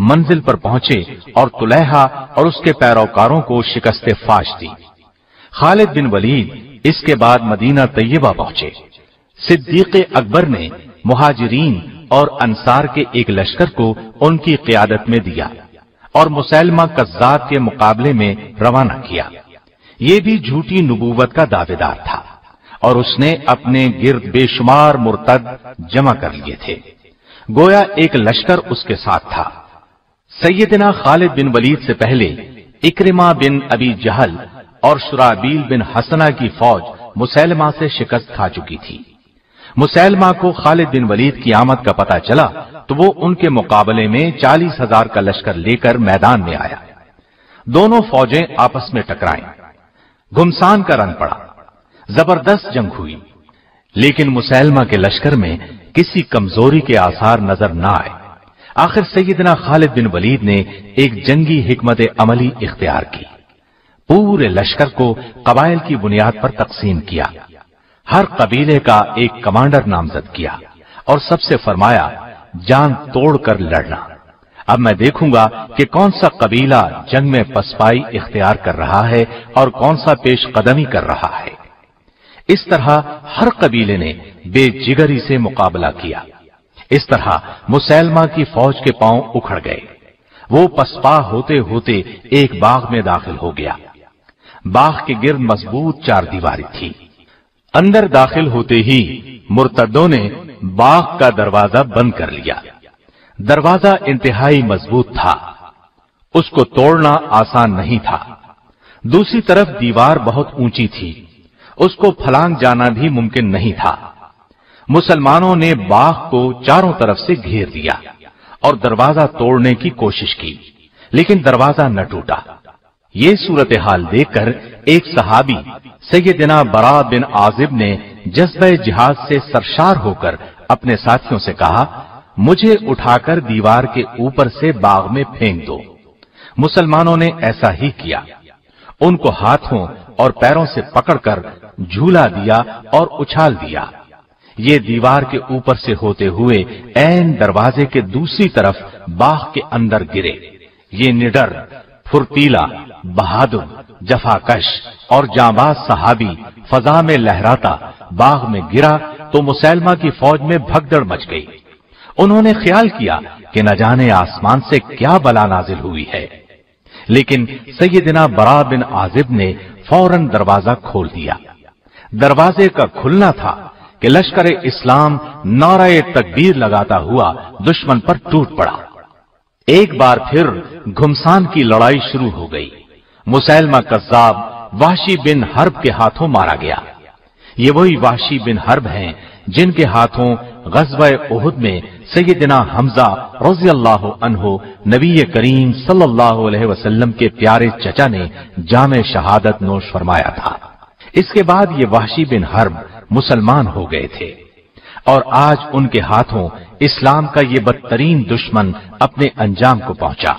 منزل پر پہنچے اور طلیحہ اور اس کے پیروکاروں کو شکست فاش دی۔ خالد بن ولید اس کے بعد مدینہ طیبہ پہنچے۔ صدیق اکبر نے مہاجرین اور انصار کے ایک لشکر کو ان کی قیادت میں دیا اور مسیلمہ کذاب کے مقابلے میں روانہ کیا۔ یہ بھی جھوٹی نبوت کا دعوے دار تھا اور اس نے اپنے گرد بے شمار مرتد جمع کر لیے تھے، گویا ایک لشکر اس کے ساتھ تھا۔ سیدنا خالد بن ولید سے پہلے اکرمہ بن ابی جہل اور شرابیل بن حسنہ کی فوج مسیلمہ سے شکست کھا چکی تھی۔ مسیلمہ کو خالد بن ولید کی آمد کا پتہ چلا تو وہ ان کے مقابلے میں 40,000 کا لشکر لے کر میدان میں آیا۔ دونوں فوجیں آپس میں ٹکرائیں، گھمسان کا رن پڑا، زبردست جنگ ہوئی، لیکن مسیلمہ کے لشکر میں کسی کمزوری کے آثار نظر نہ آئے۔ آخر سیدنا خالد بن ولید نے ایک جنگی حکمت عملی اختیار کی۔ پورے لشکر کو قبائل کی بنیاد پر تقسیم کیا، ہر قبیلے کا ایک کمانڈر نامزد کیا اور سب سے فرمایا جان توڑ کر لڑنا۔ اب میں دیکھوں گا کہ کون سا قبیلہ جنگ میں پسپائی اختیار کر رہا ہے اور کون سا پیش قدمی کر رہا ہے۔ اس طرح ہر قبیلے نے بے جگری سے مقابلہ کیا۔ اس طرح مسیلمہ کی فوج کے پاؤں اکھڑ گئے۔ وہ پسپا ہوتے ہوتے ایک باغ میں داخل ہو گیا۔ باغ کے گرد مضبوط چار دیواری تھی۔ اندر داخل ہوتے ہی مرتدوں نے باغ کا دروازہ بند کر لیا۔ دروازہ انتہائی مضبوط تھا، اس کو توڑنا آسان نہیں تھا۔ دوسری طرف دیوار بہت اونچی تھی، اس کو پھلانگ جانا بھی ممکن نہیں تھا۔ مسلمانوں نے باغ کو چاروں طرف سے گھیر دیا اور دروازہ توڑنے کی کوشش کی، لیکن دروازہ نہ ٹوٹا۔ یہ صورتحال دیکھ کر ایک صحابی سیدنا برا بن عازب نے جذبہ جہاد سے سرشار ہو کر اپنے ساتھیوں سے کہا، مجھے اٹھا کر دیوار کے اوپر سے باغ میں پھینک دو۔ مسلمانوں نے ایسا ہی کیا، ان کو ہاتھوں اور پیروں سے پکڑ کر جھولا دیا اور اچھال دیا۔ یہ دیوار کے اوپر سے ہوتے ہوئے عین دروازے کے دوسری طرف باغ کے اندر گرے۔ یہ نڈر، پھرتیلا، بہادر، جفاکش اور جانباز صحابی فضا میں لہراتا باغ میں گرا تو مسیلمہ کی فوج میں بھگدڑ مچ گئی۔ انہوں نے خیال کیا کہ نہ جانے آسمان سے کیا بلا نازل ہوئی ہے، لیکن سیدنا برا بن عازب نے فوراً دروازہ کھول دیا۔ دروازے کا کھلنا تھا کہ لشکر اسلام نعرہ تکبیر لگاتا ہوا دشمن پر ٹوٹ پڑا۔ ایک بار پھر گھمسان کی لڑائی شروع ہو گئی۔ مسیلمہ کذاب وحشی بن حرب کے ہاتھوں مارا گیا۔ یہ وہی وحشی بن حرب ہیں جن کے ہاتھوں غزوہ احد میں سیدنا حمزہ رضی اللہ عنہ نبی کریم صلی اللہ علیہ وسلم کے پیارے چچا نے جام شہادت نوش فرمایا تھا۔ اس کے بعد یہ وحشی بن حرب مسلمان ہو گئے تھے اور آج ان کے ہاتھوں اسلام کا یہ بدترین دشمن اپنے انجام کو پہنچا۔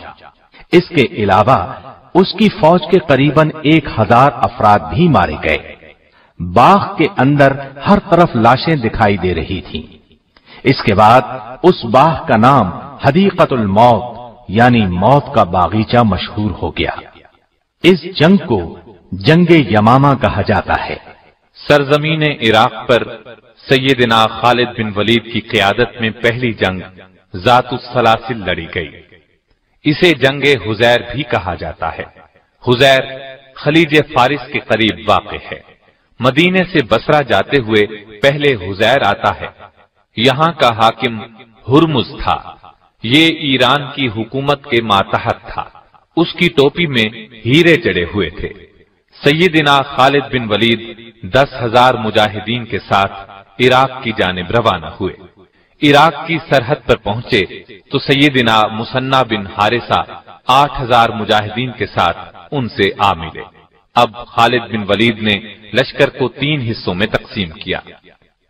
اس کے علاوہ اس کی فوج کے قریباً 1000 افراد بھی مارے گئے۔ باغ کے اندر ہر طرف لاشیں دکھائی دے رہی تھیں۔ اس کے بعد اس باغ کا نام حدیقۃ الموت یعنی موت کا باغیچہ مشہور ہو گیا۔ اس جنگ کو جنگ یمامہ کہا جاتا ہے۔
سرزمین عراق پر سیدنا خالد بن ولید کی قیادت میں پہلی جنگ ذات السلاسل لڑی گئی۔ اسے جنگ حزیر بھی کہا جاتا ہے۔ حزیر خلیج فارس کے قریب واقع ہے۔ مدینے سے بصرہ جاتے ہوئے پہلے حزیر آتا ہے۔ یہاں کا حاکم ہرمز تھا۔ یہ ایران کی حکومت کے ماتحت تھا۔ اس کی ٹوپی میں ہیرے جڑے ہوئے تھے۔ سیدنا خالد بن ولید 10,000 مجاہدین کے ساتھ عراق کی جانب روانہ ہوئے۔ عراق کی سرحد پر پہنچے تو سیدنا مثنی بن حارثہ 8,000 مجاہدین کے ساتھ ان سے آ ملے۔ اب خالد بن ولید نے لشکر کو 3 حصوں میں تقسیم کیا۔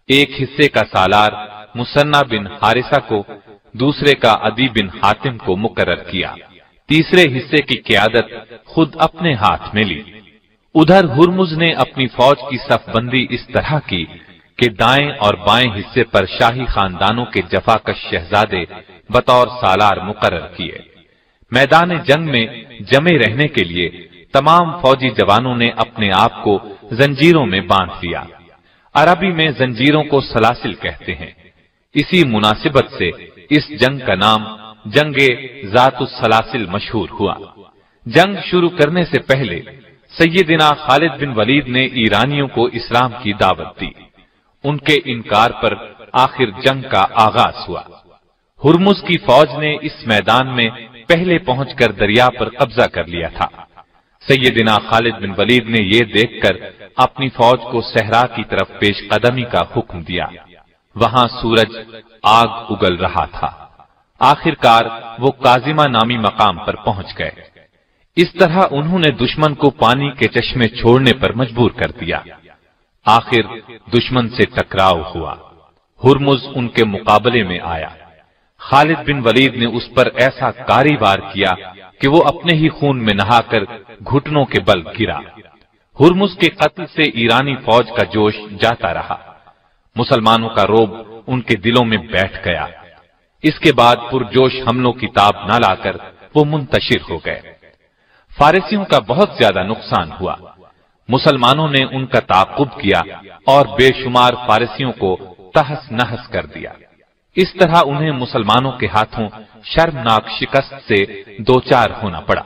ایک حصے کا سالار مثنی بن حارثہ کو، دوسرے کا عدی بن حاتم کو مقرر کیا، تیسرے حصے کی قیادت خود اپنے ہاتھ میں لی۔ ادھر ہرمز نے اپنی فوج کی صف بندی اس طرح کی کہ دائیں اور بائیں حصے پر شاہی خاندانوں کے جفاکش شہزادے بطور سالار مقرر کیے۔ میدان جنگ میں جمے رہنے کے لیے تمام فوجی جوانوں نے اپنے آپ کو زنجیروں میں باندھ لیا۔ عربی میں زنجیروں کو سلاسل کہتے ہیں۔ اسی مناسبت سے اس جنگ کا نام جنگ ذات السلاسل مشہور ہوا۔ جنگ شروع کرنے سے پہلے سیدنا خالد بن ولید نے ایرانیوں کو اسلام کی دعوت دی۔ ان کے انکار پر آخر جنگ کا آغاز ہوا۔ ہرمز کی فوج نے اس میدان میں پہلے پہنچ کر دریا پر قبضہ کر لیا تھا۔ سیدنا خالد بن ولید نے یہ دیکھ کر اپنی فوج کو صحرا کی طرف پیش قدمی کا حکم دیا۔ وہاں سورج آگ اگل رہا تھا۔ آخر کار وہ کاظمہ نامی مقام پر پہنچ گئے۔ اس طرح انہوں نے دشمن کو پانی کے چشمے چھوڑنے پر مجبور کر دیا۔ آخر دشمن سے ٹکراؤ ہوا۔ ہرمز ان کے مقابلے میں آیا۔ خالد بن ولید نے اس پر ایسا کاری وار کیا کہ وہ اپنے ہی خون میں نہا کر گھٹنوں کے بل گرا۔ ہرمز کے قتل سے ایرانی فوج کا جوش جاتا رہا۔ مسلمانوں کا رعب ان کے دلوں میں بیٹھ گیا۔ اس کے بعد پرجوش حملوں کی تاب نہ لا کر وہ منتشر ہو گئے۔ فارسیوں کا بہت زیادہ نقصان ہوا۔ مسلمانوں نے ان کا تعاقب کیا اور بے شمار فارسیوں کو تہس نہس کر دیا۔ اس طرح انہیں مسلمانوں کے ہاتھوں شرمناک شکست سے دوچار ہونا پڑا۔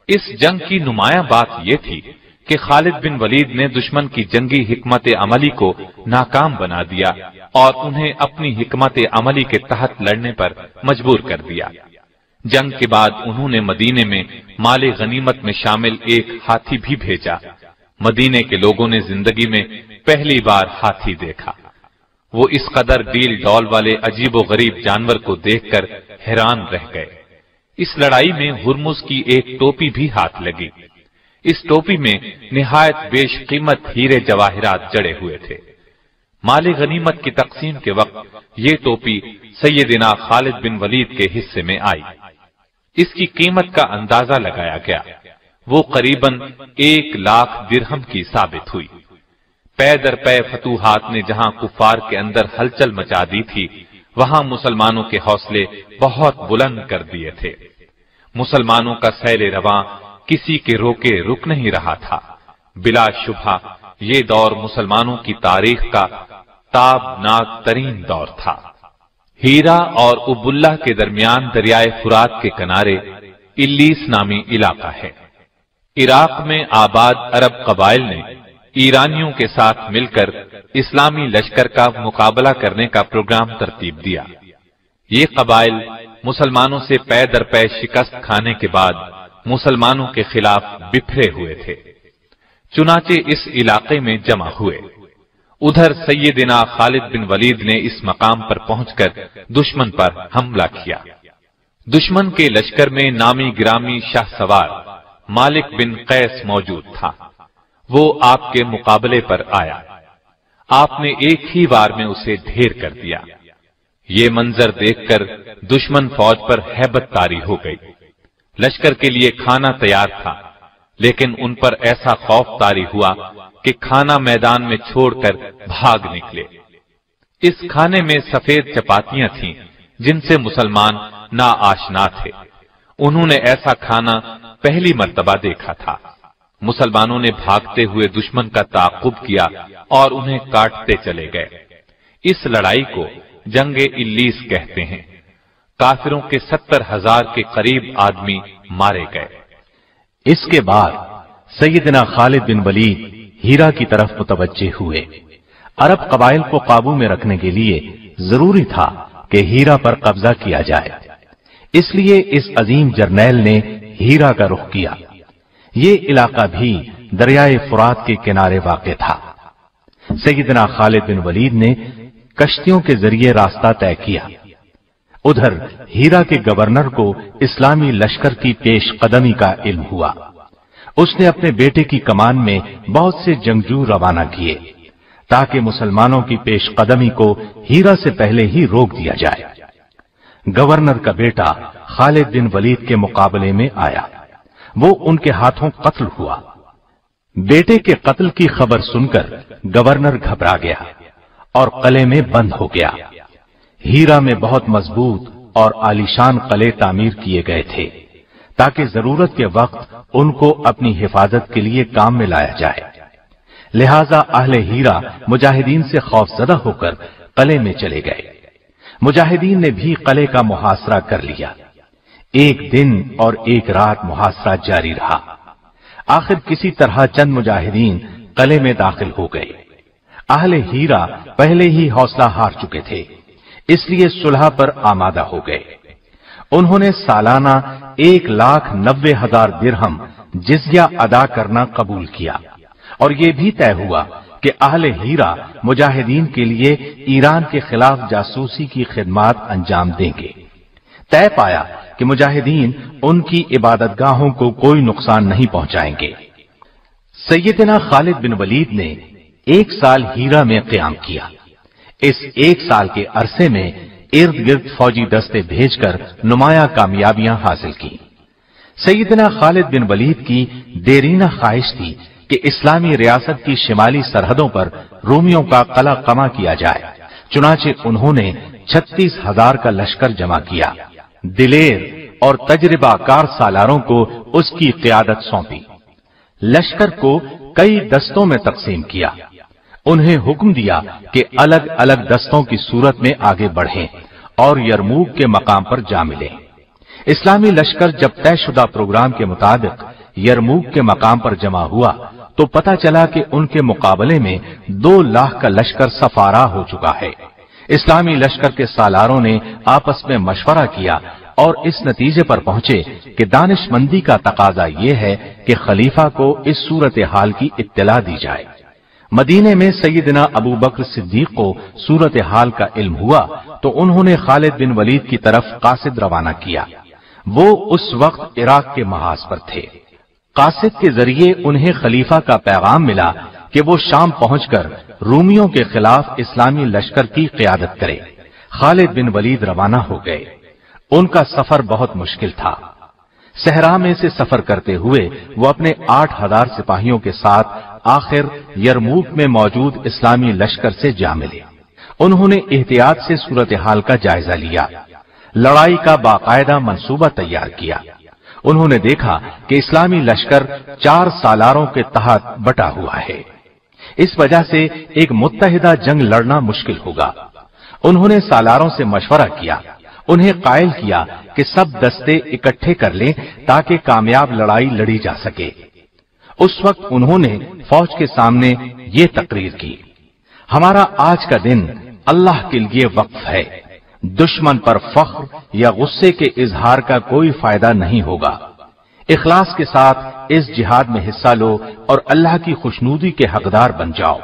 اس جنگ کی نمایاں بات یہ تھی کہ خالد بن ولید نے دشمن کی جنگی حکمت عملی کو ناکام بنا دیا اور انہیں اپنی حکمت عملی کے تحت لڑنے پر مجبور کر دیا۔ جنگ کے بعد انہوں نے مدینے میں مال غنیمت میں شامل ایک ہاتھی بھی بھیجا۔ مدینے کے لوگوں نے زندگی میں پہلی بار ہاتھی دیکھا۔ وہ اس قدر ڈیل ڈول والے عجیب و غریب جانور کو دیکھ کر حیران رہ گئے۔ اس لڑائی میں ہرمز کی ایک ٹوپی بھی ہاتھ لگی۔ اس ٹوپی میں نہایت بیش قیمت ہیرے جواہرات جڑے ہوئے تھے۔ مال غنیمت کی تقسیم کے وقت یہ ٹوپی سیدنا خالد بن ولید کے حصے میں آئی۔ اس کی قیمت کا اندازہ لگایا گیا۔ وہ قریباً 1,00,000 درہم کی ثابت ہوئی۔ پے در پے فتوحات نے جہاں کفار کے اندر ہلچل مچا دی تھی، وہاں مسلمانوں کے حوصلے بہت بلند کر دیے تھے۔ مسلمانوں کا سیل رواں کسی کے روکے رک نہیں رہا تھا۔ بلا شبہ یہ دور مسلمانوں کی تاریخ کا تابناک ترین دور تھا۔ ہیرا اور اب اللہ کے درمیان دریائے فرات کے کنارے الیس نامی علاقہ ہے۔ عراق میں آباد عرب قبائل نے ایرانیوں کے ساتھ مل کر اسلامی لشکر کا مقابلہ کرنے کا پروگرام ترتیب دیا۔ یہ قبائل مسلمانوں سے پے در پے شکست کھانے کے بعد مسلمانوں کے خلاف بکھرے ہوئے تھے، چنانچہ اس علاقے میں جمع ہوئے۔ ادھر سیدنا خالد بن ولید نے اس مقام پر پہنچ کر دشمن پر حملہ کیا۔ دشمن کے لشکر میں نامی گرامی شاہ سوار مالک بن قیس موجود تھا۔ وہ آپ کے مقابلے پر آیا۔ آپ نے ایک ہی وار میں اسے ڈھیر کر دیا۔ یہ منظر دیکھ کر دشمن فوج پر ہیبت طاری ہو گئی۔ لشکر کے لیے کھانا تیار تھا، لیکن ان پر ایسا خوف طاری ہوا کہ کھانا میدان میں چھوڑ کر بھاگ نکلے۔ اس کھانے میں سفید چپاتیاں تھیں جن سے مسلمان نا آشنا تھے۔ انہوں نے ایسا کھانا پہلی مرتبہ دیکھا تھا۔ مسلمانوں نے بھاگتے ہوئے دشمن کا تعاقب کیا اور انہیں کاٹتے چلے گئے۔ اس لڑائی کو جنگ الیس کہتے ہیں۔ کافروں کے 70,000 کے قریب آدمی مارے گئے۔
اس کے بعد سیدنا خالد بن ولید ہیرا کی طرف متوجہ ہوئے۔ عرب قبائل کو قابو میں رکھنے کے لیے ضروری تھا کہ ہیرا پر قبضہ کیا جائے، اس لیے اس عظیم جرنیل نے ہیرا کا رخ کیا۔ یہ علاقہ بھی دریائے فرات کے کنارے واقع تھا۔ سیدنا خالد بن ولید نے کشتیوں کے ذریعے راستہ طے کیا۔ ادھر ہیرا کے گورنر کو اسلامی لشکر کی پیش قدمی کا علم ہوا۔ اس نے اپنے بیٹے کی کمان میں بہت سے جنگجو روانہ کیے تاکہ مسلمانوں کی پیش قدمی کو ہیرا سے پہلے ہی روک دیا جائے۔ گورنر کا بیٹا خالد بن ولید کے مقابلے میں آیا، وہ ان کے ہاتھوں قتل ہوا۔ بیٹے کے قتل کی خبر سن کر گورنر گھبرا گیا اور قلعے میں بند ہو گیا۔ ہیرا میں بہت مضبوط اور عالیشان قلعے تعمیر کیے گئے تھے تاکہ ضرورت کے وقت ان کو اپنی حفاظت کے لیے کام میں لایا جائے۔ لہذا اہل ہیرا مجاہدین سے خوف زدہ ہو کر قلعے میں چلے گئے۔ مجاہدین نے بھی قلعے کا محاصرہ کر لیا۔ ایک دن اور ایک رات محاصرہ جاری رہا۔ آخر کسی طرح چند مجاہدین قلعے میں داخل ہو گئے۔ اہل ہیرا پہلے ہی حوصلہ ہار چکے تھے، اس لیے صلح پر آمادہ ہو گئے۔ انہوں نے سالانہ 1,90,000 درہم جزیہ ادا کرنا قبول کیا، اور یہ بھی طے ہوا کہ اہل ہیرا مجاہدین کے لیے ایران کے خلاف جاسوسی کی خدمات انجام دیں گے۔ طے پایا کہ مجاہدین ان کی عبادت گاہوں کو کوئی نقصان نہیں پہنچائیں گے۔ سیدنا خالد بن ولید نے 1 سال ہیرا میں قیام کیا۔ اس 1 سال کے عرصے میں ارد گرد فوجی دستے بھیج کر نمایاں کامیابیاں حاصل کی۔ سیدنا خالد بن ولید کی دیرینہ خواہش تھی کہ اسلامی ریاست کی شمالی سرحدوں پر رومیوں کا قلع قمع کیا جائے، چنانچہ انہوں نے 36,000 کا لشکر جمع کیا۔ دلیر اور تجربہ کار سالاروں کو اس کی قیادت سونپی۔ لشکر کو کئی دستوں میں تقسیم کیا۔ انہیں حکم دیا کہ الگ الگ دستوں کی صورت میں آگے بڑھیں اور یرموک کے مقام پر جا ملیں۔ اسلامی لشکر جب طے شدہ پروگرام کے مطابق یرموک کے مقام پر جمع ہوا تو پتہ چلا کہ ان کے مقابلے میں 2 لاکھ کا لشکر سفارا ہو چکا ہے۔ اسلامی لشکر کے سالاروں نے آپس میں مشورہ کیا اور اس نتیجے پر پہنچے کہ دانش مندی کا تقاضا یہ ہے کہ خلیفہ کو اس صورتحال کی اطلاع دی جائے۔ مدینے میں سیدنا ابو بکر صدیق کو صورتحال کا علم ہوا تو انہوں نے خالد بن ولید کی طرف قاصد روانہ کیا۔ وہ اس وقت عراق کے محاذ پر تھے۔ قاصد کے ذریعے انہیں خلیفہ کا پیغام ملا کہ وہ شام پہنچ کر رومیوں کے خلاف اسلامی لشکر کی قیادت کرے۔ خالد بن ولید روانہ ہو گئے۔ ان کا سفر بہت مشکل تھا۔ صحرا میں سے سفر کرتے ہوئے وہ اپنے 8,000 سپاہیوں کے ساتھ آخر یرموک میں موجود اسلامی لشکر سے جا ملے۔ انہوں نے احتیاط سے صورتحال کا جائزہ لیا، لڑائی کا باقاعدہ منصوبہ تیار کیا۔ انہوں نے دیکھا کہ اسلامی لشکر 4 سالاروں کے تحت بٹا ہوا ہے، اس وجہ سے ایک متحدہ جنگ لڑنا مشکل ہوگا۔ انہوں نے سالاروں سے مشورہ کیا، انہیں قائل کیا کہ سب دستے اکٹھے کر لیں تاکہ کامیاب لڑائی لڑی جا سکے۔ اس وقت انہوں نے فوج کے سامنے یہ تقریر کی: ہمارا آج کا دن اللہ کے لیے وقف ہے۔ دشمن پر فخر یا غصے کے اظہار کا کوئی فائدہ نہیں ہوگا۔ اخلاص کے ساتھ اس جہاد میں حصہ لو اور اللہ کی خوشنودی کے حقدار بن جاؤ۔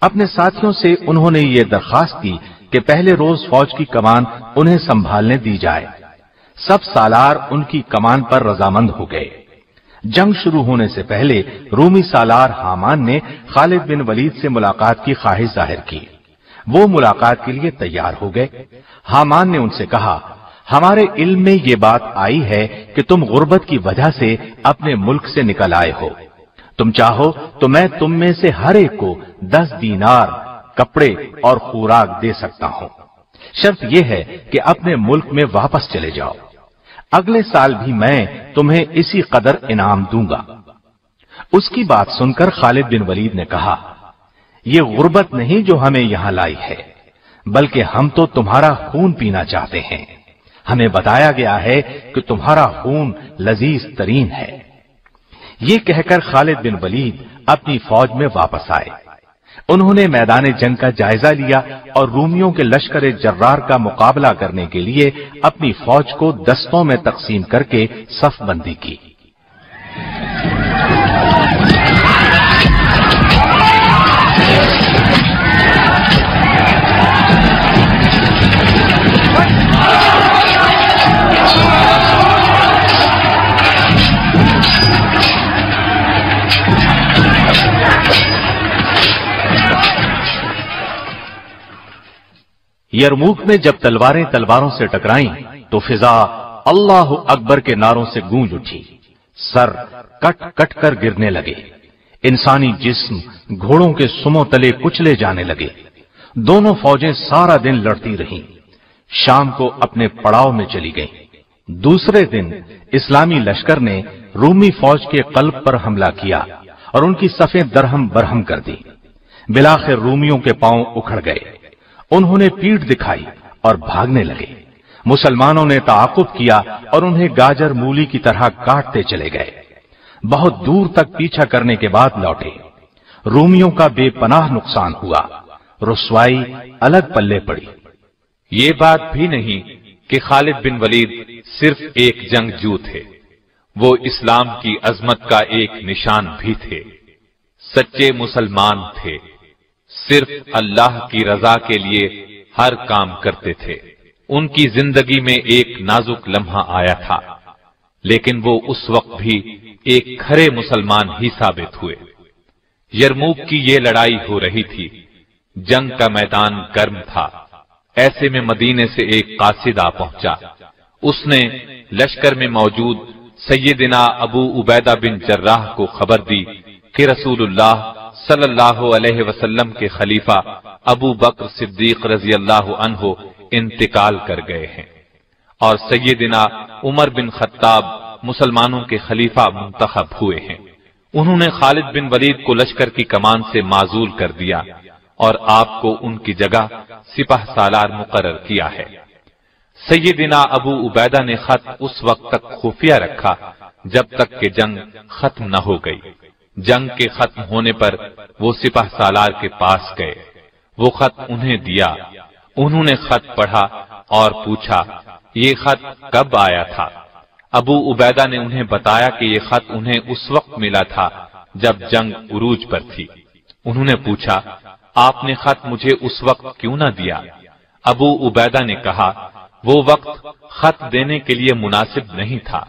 اپنے ساتھیوں سے انہوں نے یہ درخواست کی کہ پہلے روز فوج کی کمان انہیں سنبھالنے دی جائے۔ سب سالار ان کی کمان پر رضامند ہو گئے۔ جنگ شروع ہونے سے پہلے رومی سالار حامان نے خالد بن ولید سے ملاقات کی خواہش ظاہر کی۔ وہ ملاقات کے لیے تیار ہو گئے۔ حامان نے ان سے کہا: ہمارے علم میں یہ بات آئی ہے کہ تم غربت کی وجہ سے اپنے ملک سے نکل آئے ہو۔ تم چاہو تو میں تم میں سے ہر ایک کو 10 دینار کپڑے اور خوراک دے سکتا ہوں۔ شرط یہ ہے کہ اپنے ملک میں واپس چلے جاؤ۔ اگلے سال بھی میں تمہیں اسی قدر انعام دوں گا۔ اس کی بات سن کر خالد بن ولید نے کہا: یہ غربت نہیں جو ہمیں یہاں لائی ہے، بلکہ ہم تو تمہارا خون پینا چاہتے ہیں۔ ہمیں بتایا گیا ہے کہ تمہارا خون لذیذ ترین ہے۔ یہ کہہ کر خالد بن ولید اپنی فوج میں واپس آئے۔ انہوں نے میدان جنگ کا جائزہ لیا اور رومیوں کے لشکر جرار کا مقابلہ کرنے کے لیے اپنی فوج کو دستوں میں تقسیم کر کے صف بندی کی۔ یرموک میں جب تلواریں تلواروں سے ٹکرائیں تو فضا اللہ اکبر کے نعروں سے گونج اٹھی، سر کٹ کٹ کر گرنے لگے، انسانی جسم گھوڑوں کے سموں تلے کچلے جانے لگے۔ دونوں فوجیں سارا دن لڑتی رہیں، شام کو اپنے پڑاؤ میں چلی گئیں۔ دوسرے دن اسلامی لشکر نے رومی فوج کے قلب پر حملہ کیا اور ان کی صفیں درہم برہم کر دی۔ بلاخر رومیوں کے پاؤں اکھڑ گئے، انہوں نے پیٹھ دکھائی اور بھاگنے لگے۔ مسلمانوں نے تعاقب کیا اور انہیں گاجر مولی کی طرح کاٹتے چلے گئے۔ بہت دور تک پیچھا کرنے کے بعد لوٹے۔ رومیوں کا بے پناہ نقصان ہوا، رسوائی الگ پلے پڑی۔
یہ بات بھی نہیں کہ خالد بن ولید صرف ایک جنگجو تھے، وہ اسلام کی عظمت کا ایک نشان بھی تھے، سچے مسلمان تھے، صرف اللہ کی رضا کے لیے ہر کام کرتے تھے۔ ان کی زندگی میں ایک نازک لمحہ آیا تھا، لیکن وہ اس وقت بھی ایک کھرے مسلمان ہی ثابت ہوئے۔ یرموک کی یہ لڑائی ہو رہی تھی، جنگ کا میدان گرم تھا، ایسے میں مدینے سے ایک قاصد آ پہنچا۔ اس نے لشکر میں موجود سیدنا ابو عبیدہ بن جراح کو خبر دی کہ رسول اللہ صلی اللہ علیہ وسلم کے خلیفہ ابو بکر صدیق رضی اللہ عنہ انتقال کر گئے ہیں اور سیدنا عمر بن خطاب مسلمانوں کے خلیفہ منتخب ہوئے ہیں۔ انہوں نے خالد بن ولید کو لشکر کی کمان سے معزول کر دیا اور آپ کو ان کی جگہ سپہ سالار مقرر کیا ہے۔ سیدنا ابو عبیدہ نے خط اس وقت تک خفیہ رکھا جب تک کہ جنگ ختم نہ ہو گئی۔ جنگ کے ختم ہونے پر وہ سپہ سالار کے پاس گئے، وہ خط انہیں دیا۔ انہوں نے خط پڑھا اور پوچھا یہ خط کب آیا تھا؟ ابو عبیدہ نے انہیں بتایا کہ یہ خط انہیں اس وقت ملا تھا جب جنگ عروج پر تھی۔ انہوں نے پوچھا آپ نے خط مجھے اس وقت کیوں نہ دیا؟ ابو عبیدہ نے کہا وہ وقت خط دینے کے لیے مناسب نہیں تھا۔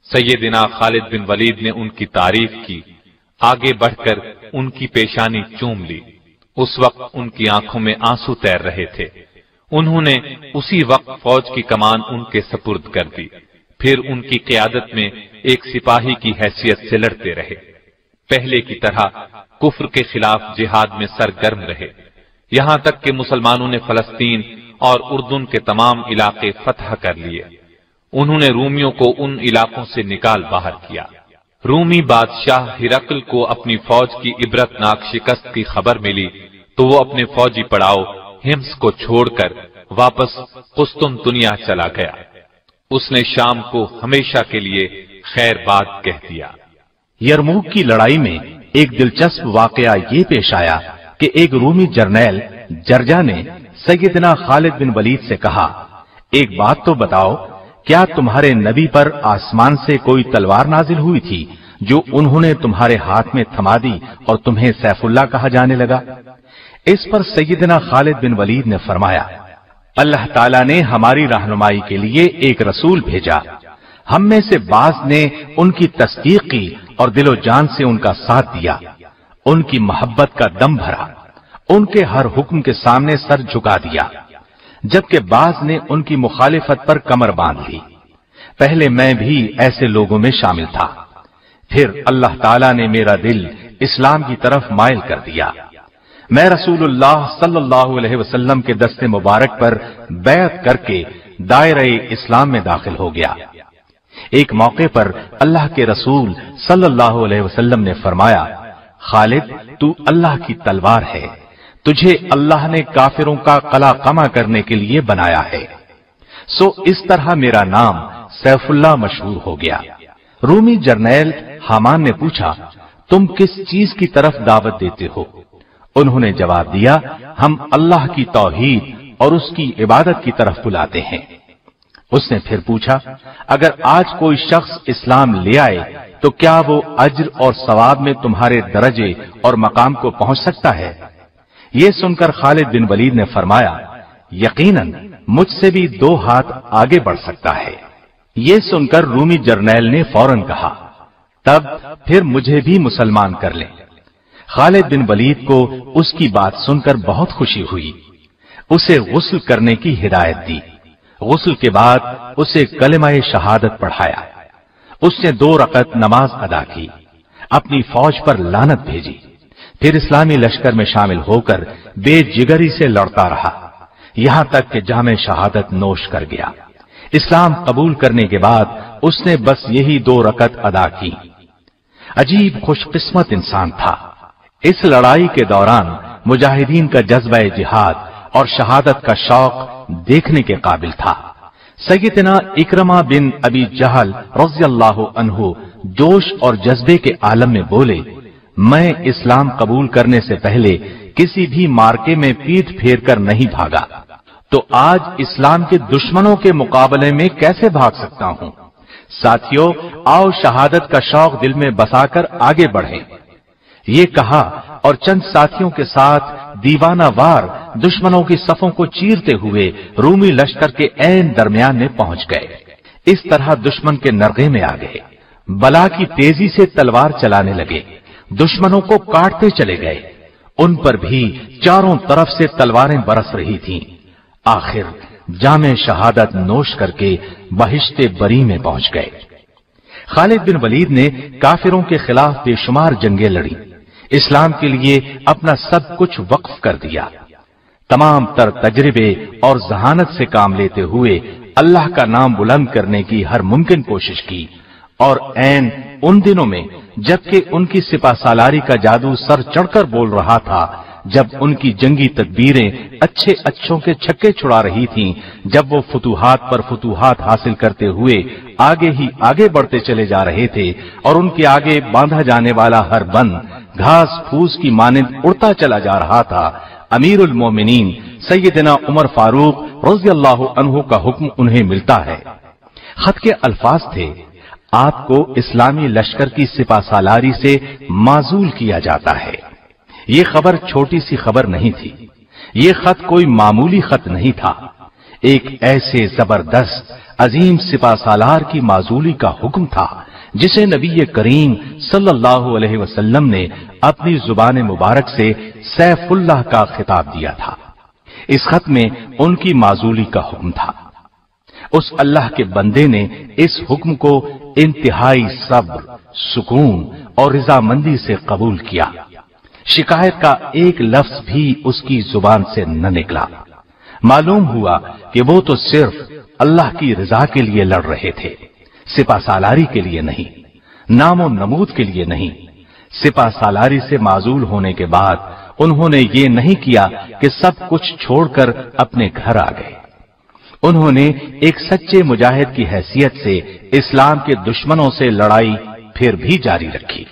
سیدنا خالد بن ولید نے ان کی تعریف کی، آگے بڑھ کر ان کی پیشانی چوم لی۔ اس وقت ان کی آنکھوں میں آنسو تیر رہے تھے۔ انہوں نے اسی وقت فوج کی کمان ان کے سپرد کر دی، پھر ان کی قیادت میں ایک سپاہی کی حیثیت سے لڑتے رہے۔ پہلے کی طرح کفر کے خلاف جہاد میں سرگرم رہے، یہاں تک کہ مسلمانوں نے فلسطین اور اردن کے تمام علاقے فتح کر لیے۔ انہوں نے رومیوں کو ان علاقوں سے نکال باہر کیا۔ رومی بادشاہ ہرقل کو اپنی فوج کی عبرتناک شکست کی خبر ملی تو وہ اپنے فوجی پڑاؤ ہمس کو چھوڑ کر واپس قسطنطنیہ چلا گیا۔ اس نے شام کو ہمیشہ کے لیے خیر باد کہہ دیا۔
یرموک کی لڑائی میں ایک دلچسپ واقعہ یہ پیش آیا کہ ایک رومی جرنیل جرجا نے سیدنا خالد بن ولید سے کہا ایک بات تو بتاؤ، کیا تمہارے نبی پر آسمان سے کوئی تلوار نازل ہوئی تھی جو انہوں نے تمہارے ہاتھ میں تھما دی اور تمہیں سیف اللہ کہا جانے لگا؟ اس پر سیدنا خالد بن ولید نے فرمایا اللہ تعالیٰ نے ہماری رہنمائی کے لیے ایک رسول بھیجا، ہم میں سے بعض نے ان کی تصدیق کی اور دل و جان سے ان کا ساتھ دیا، ان کی محبت کا دم بھرا، ان کے ہر حکم کے سامنے سر جھکا دیا، جبکہ بعض نے ان کی مخالفت پر کمر باندھ لی۔ پہلے میں بھی ایسے لوگوں میں شامل تھا، پھر اللہ تعالیٰ نے میرا دل اسلام کی طرف مائل کر دیا، میں رسول اللہ صلی اللہ علیہ وسلم کے دست مبارک پر بیعت کر کے دائرہ اسلام میں داخل ہو گیا۔ ایک موقع پر اللہ کے رسول صلی اللہ علیہ وسلم نے فرمایا خالد تو اللہ کی تلوار ہے، تجھے اللہ نے کافروں کا قلع قمع کرنے کے لیے بنایا ہے، سو اس طرح میرا نام سیف اللہ مشہور ہو گیا۔ رومی جرنیل حامان نے پوچھا تم کس چیز کی طرف دعوت دیتے ہو؟ انہوں نے جواب دیا ہم اللہ کی توحید اور اس کی عبادت کی طرف بلاتے ہیں۔ اس نے پھر پوچھا اگر آج کوئی شخص اسلام لے آئے تو کیا وہ اجر اور ثواب میں تمہارے درجے اور مقام کو پہنچ سکتا ہے؟ یہ سن کر خالد بن ولید نے فرمایا یقیناً مجھ سے بھی 2 ہاتھ آگے بڑھ سکتا ہے۔ یہ سن کر رومی جرنیل نے فوراً کہا تب پھر مجھے بھی مسلمان کر لیں۔ خالد بن ولید کو اس کی بات سن کر بہت خوشی ہوئی، اسے غسل کرنے کی ہدایت دی۔ غسل کے بعد اسے کلمہ شہادت پڑھایا۔ اس نے 2 رکعت نماز ادا کی، اپنی فوج پر لعنت بھیجی، پھر اسلامی لشکر میں شامل ہو کر بے جگری سے لڑتا رہا، یہاں تک کہ جام شہادت نوش کر گیا۔ اسلام قبول کرنے کے بعد اس نے بس یہی 2 رکعت ادا کی۔ عجیب خوش قسمت انسان تھا۔ اس لڑائی کے دوران مجاہدین کا جذبہ جہاد اور شہادت کا شوق دیکھنے کے قابل تھا۔ سیدنا اکرمہ بن ابی جہل رضی اللہ عنہ جوش اور جذبے کے عالم میں بولے میں اسلام قبول کرنے سے پہلے کسی بھی مارکے میں پیٹھ پھیر کر نہیں بھاگا، تو آج اسلام کے دشمنوں کے مقابلے میں کیسے بھاگ سکتا ہوں؟ ساتھیو، آؤ شہادت کا شوق دل میں بسا کر آگے بڑھیں۔ یہ کہا اور چند ساتھیوں کے ساتھ دیوانہ وار دشمنوں کی صفوں کو چیرتے ہوئے رومی لشکر کے عین درمیان میں پہنچ گئے۔ اس طرح دشمن کے نرغے میں آ گئے، بلا کی تیزی سے تلوار چلانے لگے، دشمنوں کو کاٹتے چلے گئے، ان پر بھی چاروں طرف سے تلواریں برس رہی تھیں۔ آخر جام شہادت نوش کر کے بہشت بری میں پہنچ گئے۔ خالد بن ولید نے کافروں کے خلاف بے شمار جنگیں لڑی، اسلام کے لیے اپنا سب کچھ وقف کر دیا، تمام تر تجربے اور ذہانت سے کام لیتے ہوئے اللہ کا نام بلند کرنے کی ہر ممکن کوشش کی، اور عین ان دنوں میں جبکہ ان کی سپہ سالاری کا جادو سر چڑھ کر بول رہا تھا، جب ان کی جنگی تدبیریں اچھے اچھوں کے چھکے چھڑا رہی تھیں، جب وہ فتوحات پر فتوحات حاصل کرتے ہوئے آگے ہی آگے بڑھتے چلے جا رہے تھے، اور ان کے آگے باندھا جانے والا ہر بند گھاس پھوس کی مانند اڑتا چلا جا رہا تھا، امیر المومنین سیدنا عمر فاروق رضی اللہ عنہ کا حکم انہیں ملتا ہے۔ خط کے الفاظ تھے آپ کو اسلامی لشکر کی سپہ سالاری سے معزول کیا جاتا ہے۔ یہ خبر چھوٹی سی خبر نہیں تھی، یہ خط کوئی معمولی خط نہیں تھا، ایک ایسے زبردست عظیم سپہ سالار کی معزولی کا حکم تھا جسے نبی کریم صلی اللہ علیہ وسلم نے اپنی زبان مبارک سے سیف اللہ کا خطاب دیا تھا۔ اس خط میں ان کی معزولی کا حکم تھا۔ اس اللہ کے بندے نے اس حکم کو انتہائی صبر، سکون اور رضامندی سے قبول کیا۔ شکایت کا ایک لفظ بھی اس کی زبان سے نہ نکلا۔ معلوم ہوا کہ وہ تو صرف اللہ کی رضا کے لیے لڑ رہے تھے، سپہ سالاری کے لیے نہیں، نام و نمود کے لیے نہیں۔ سپہ سالاری سے معزول ہونے کے بعد انہوں نے یہ نہیں کیا کہ سب کچھ چھوڑ کر اپنے گھر آ گئے، انہوں نے ایک سچے مجاہد کی حیثیت سے اسلام کے دشمنوں سے لڑائی پھر بھی جاری رکھی۔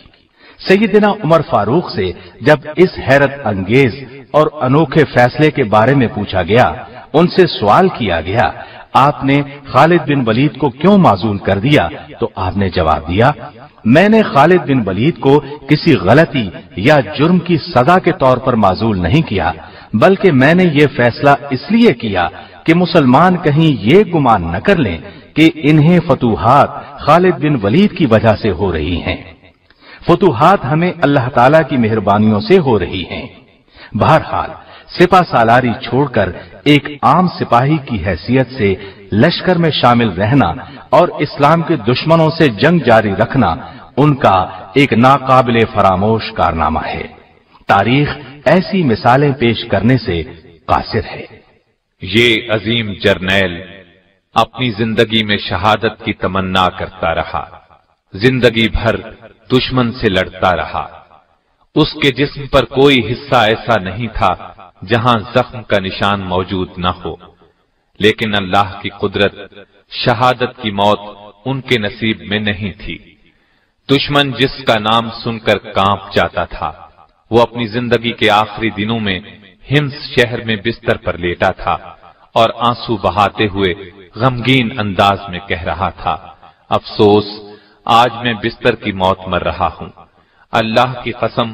سیدنا عمر فاروق سے جب اس حیرت انگیز اور انوکھے فیصلے کے بارے میں پوچھا گیا، ان سے سوال کیا گیا آپ نے خالد بن ولید کو کیوں معزول کر دیا، تو آپ نے جواب دیا میں نے خالد بن ولید کو کسی غلطی یا جرم کی سزا کے طور پر معزول نہیں کیا، بلکہ میں نے یہ فیصلہ اس لیے کیا کہ مسلمان کہیں یہ گمان نہ کر لیں کہ انہیں فتوحات خالد بن ولید کی وجہ سے ہو رہی ہیں، فتوحات ہمیں اللہ تعالی کی مہربانیوں سے ہو رہی ہیں۔ بہرحال سپہ سالاری چھوڑ کر ایک عام سپاہی کی حیثیت سے لشکر میں شامل رہنا اور اسلام کے دشمنوں سے جنگ جاری رکھنا ان کا ایک ناقابل فراموش کارنامہ ہے۔ تاریخ ایسی مثالیں پیش کرنے سے قاصر ہے۔
یہ عظیم جرنیل اپنی زندگی میں شہادت کی تمنا کرتا رہا، زندگی بھر دشمن سے لڑتا رہا۔ اس کے جسم پر کوئی حصہ ایسا نہیں تھا جہاں زخم کا نشان موجود نہ ہو، لیکن اللہ کی قدرت، شہادت کی موت ان کے نصیب میں نہیں تھی۔ دشمن جس کا نام سن کر کانپ جاتا تھا، وہ اپنی زندگی کے آخری دنوں میں ہمس شہر میں بستر پر لیٹا تھا اور آنسو بہاتے ہوئے غمگین انداز میں کہہ رہا تھا، افسوس، آج میں بستر کی موت مر رہا ہوں۔ اللہ کی قسم،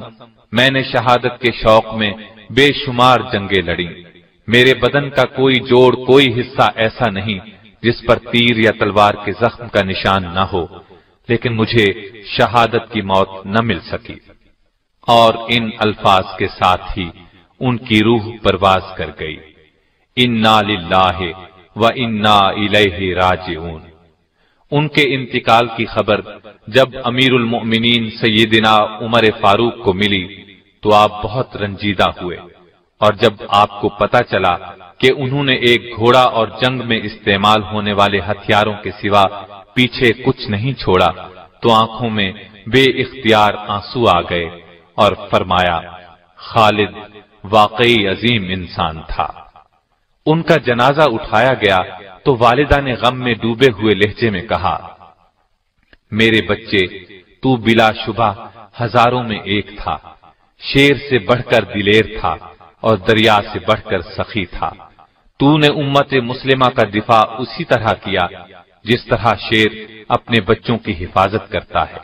میں نے شہادت کے شوق میں بے شمار جنگیں لڑیں، میرے بدن کا کوئی جوڑ، کوئی حصہ ایسا نہیں جس پر تیر یا تلوار کے زخم کا نشان نہ ہو، لیکن مجھے شہادت کی موت نہ مل سکی۔ اور ان الفاظ کے ساتھ ہی ان کی روح پرواز کر گئی۔ انا للہ و انا الیہ راجعون۔ ان کے انتقال کی خبر جب امیر المؤمنین سیدنا عمر فاروق کو ملی تو آپ بہت رنجیدہ ہوئے، اور جب آپ کو پتہ چلا کہ انہوں نے ایک گھوڑا اور جنگ میں استعمال ہونے والے ہتھیاروں کے سوا پیچھے کچھ نہیں چھوڑا تو آنکھوں میں بے اختیار آنسو آ گئے اور فرمایا، خالد واقعی عظیم انسان تھا۔ ان کا جنازہ اٹھایا گیا تو والدہ نے غم میں ڈوبے ہوئے لہجے میں کہا، میرے بچے، تو بلا شبہ ہزاروں میں ایک تھا، شیر سے بڑھ کر دلیر تھا اور دریا سے بڑھ کر سخی تھا۔ تو نے امت مسلمہ کا دفاع اسی طرح کیا جس طرح شیر اپنے بچوں کی حفاظت کرتا ہے۔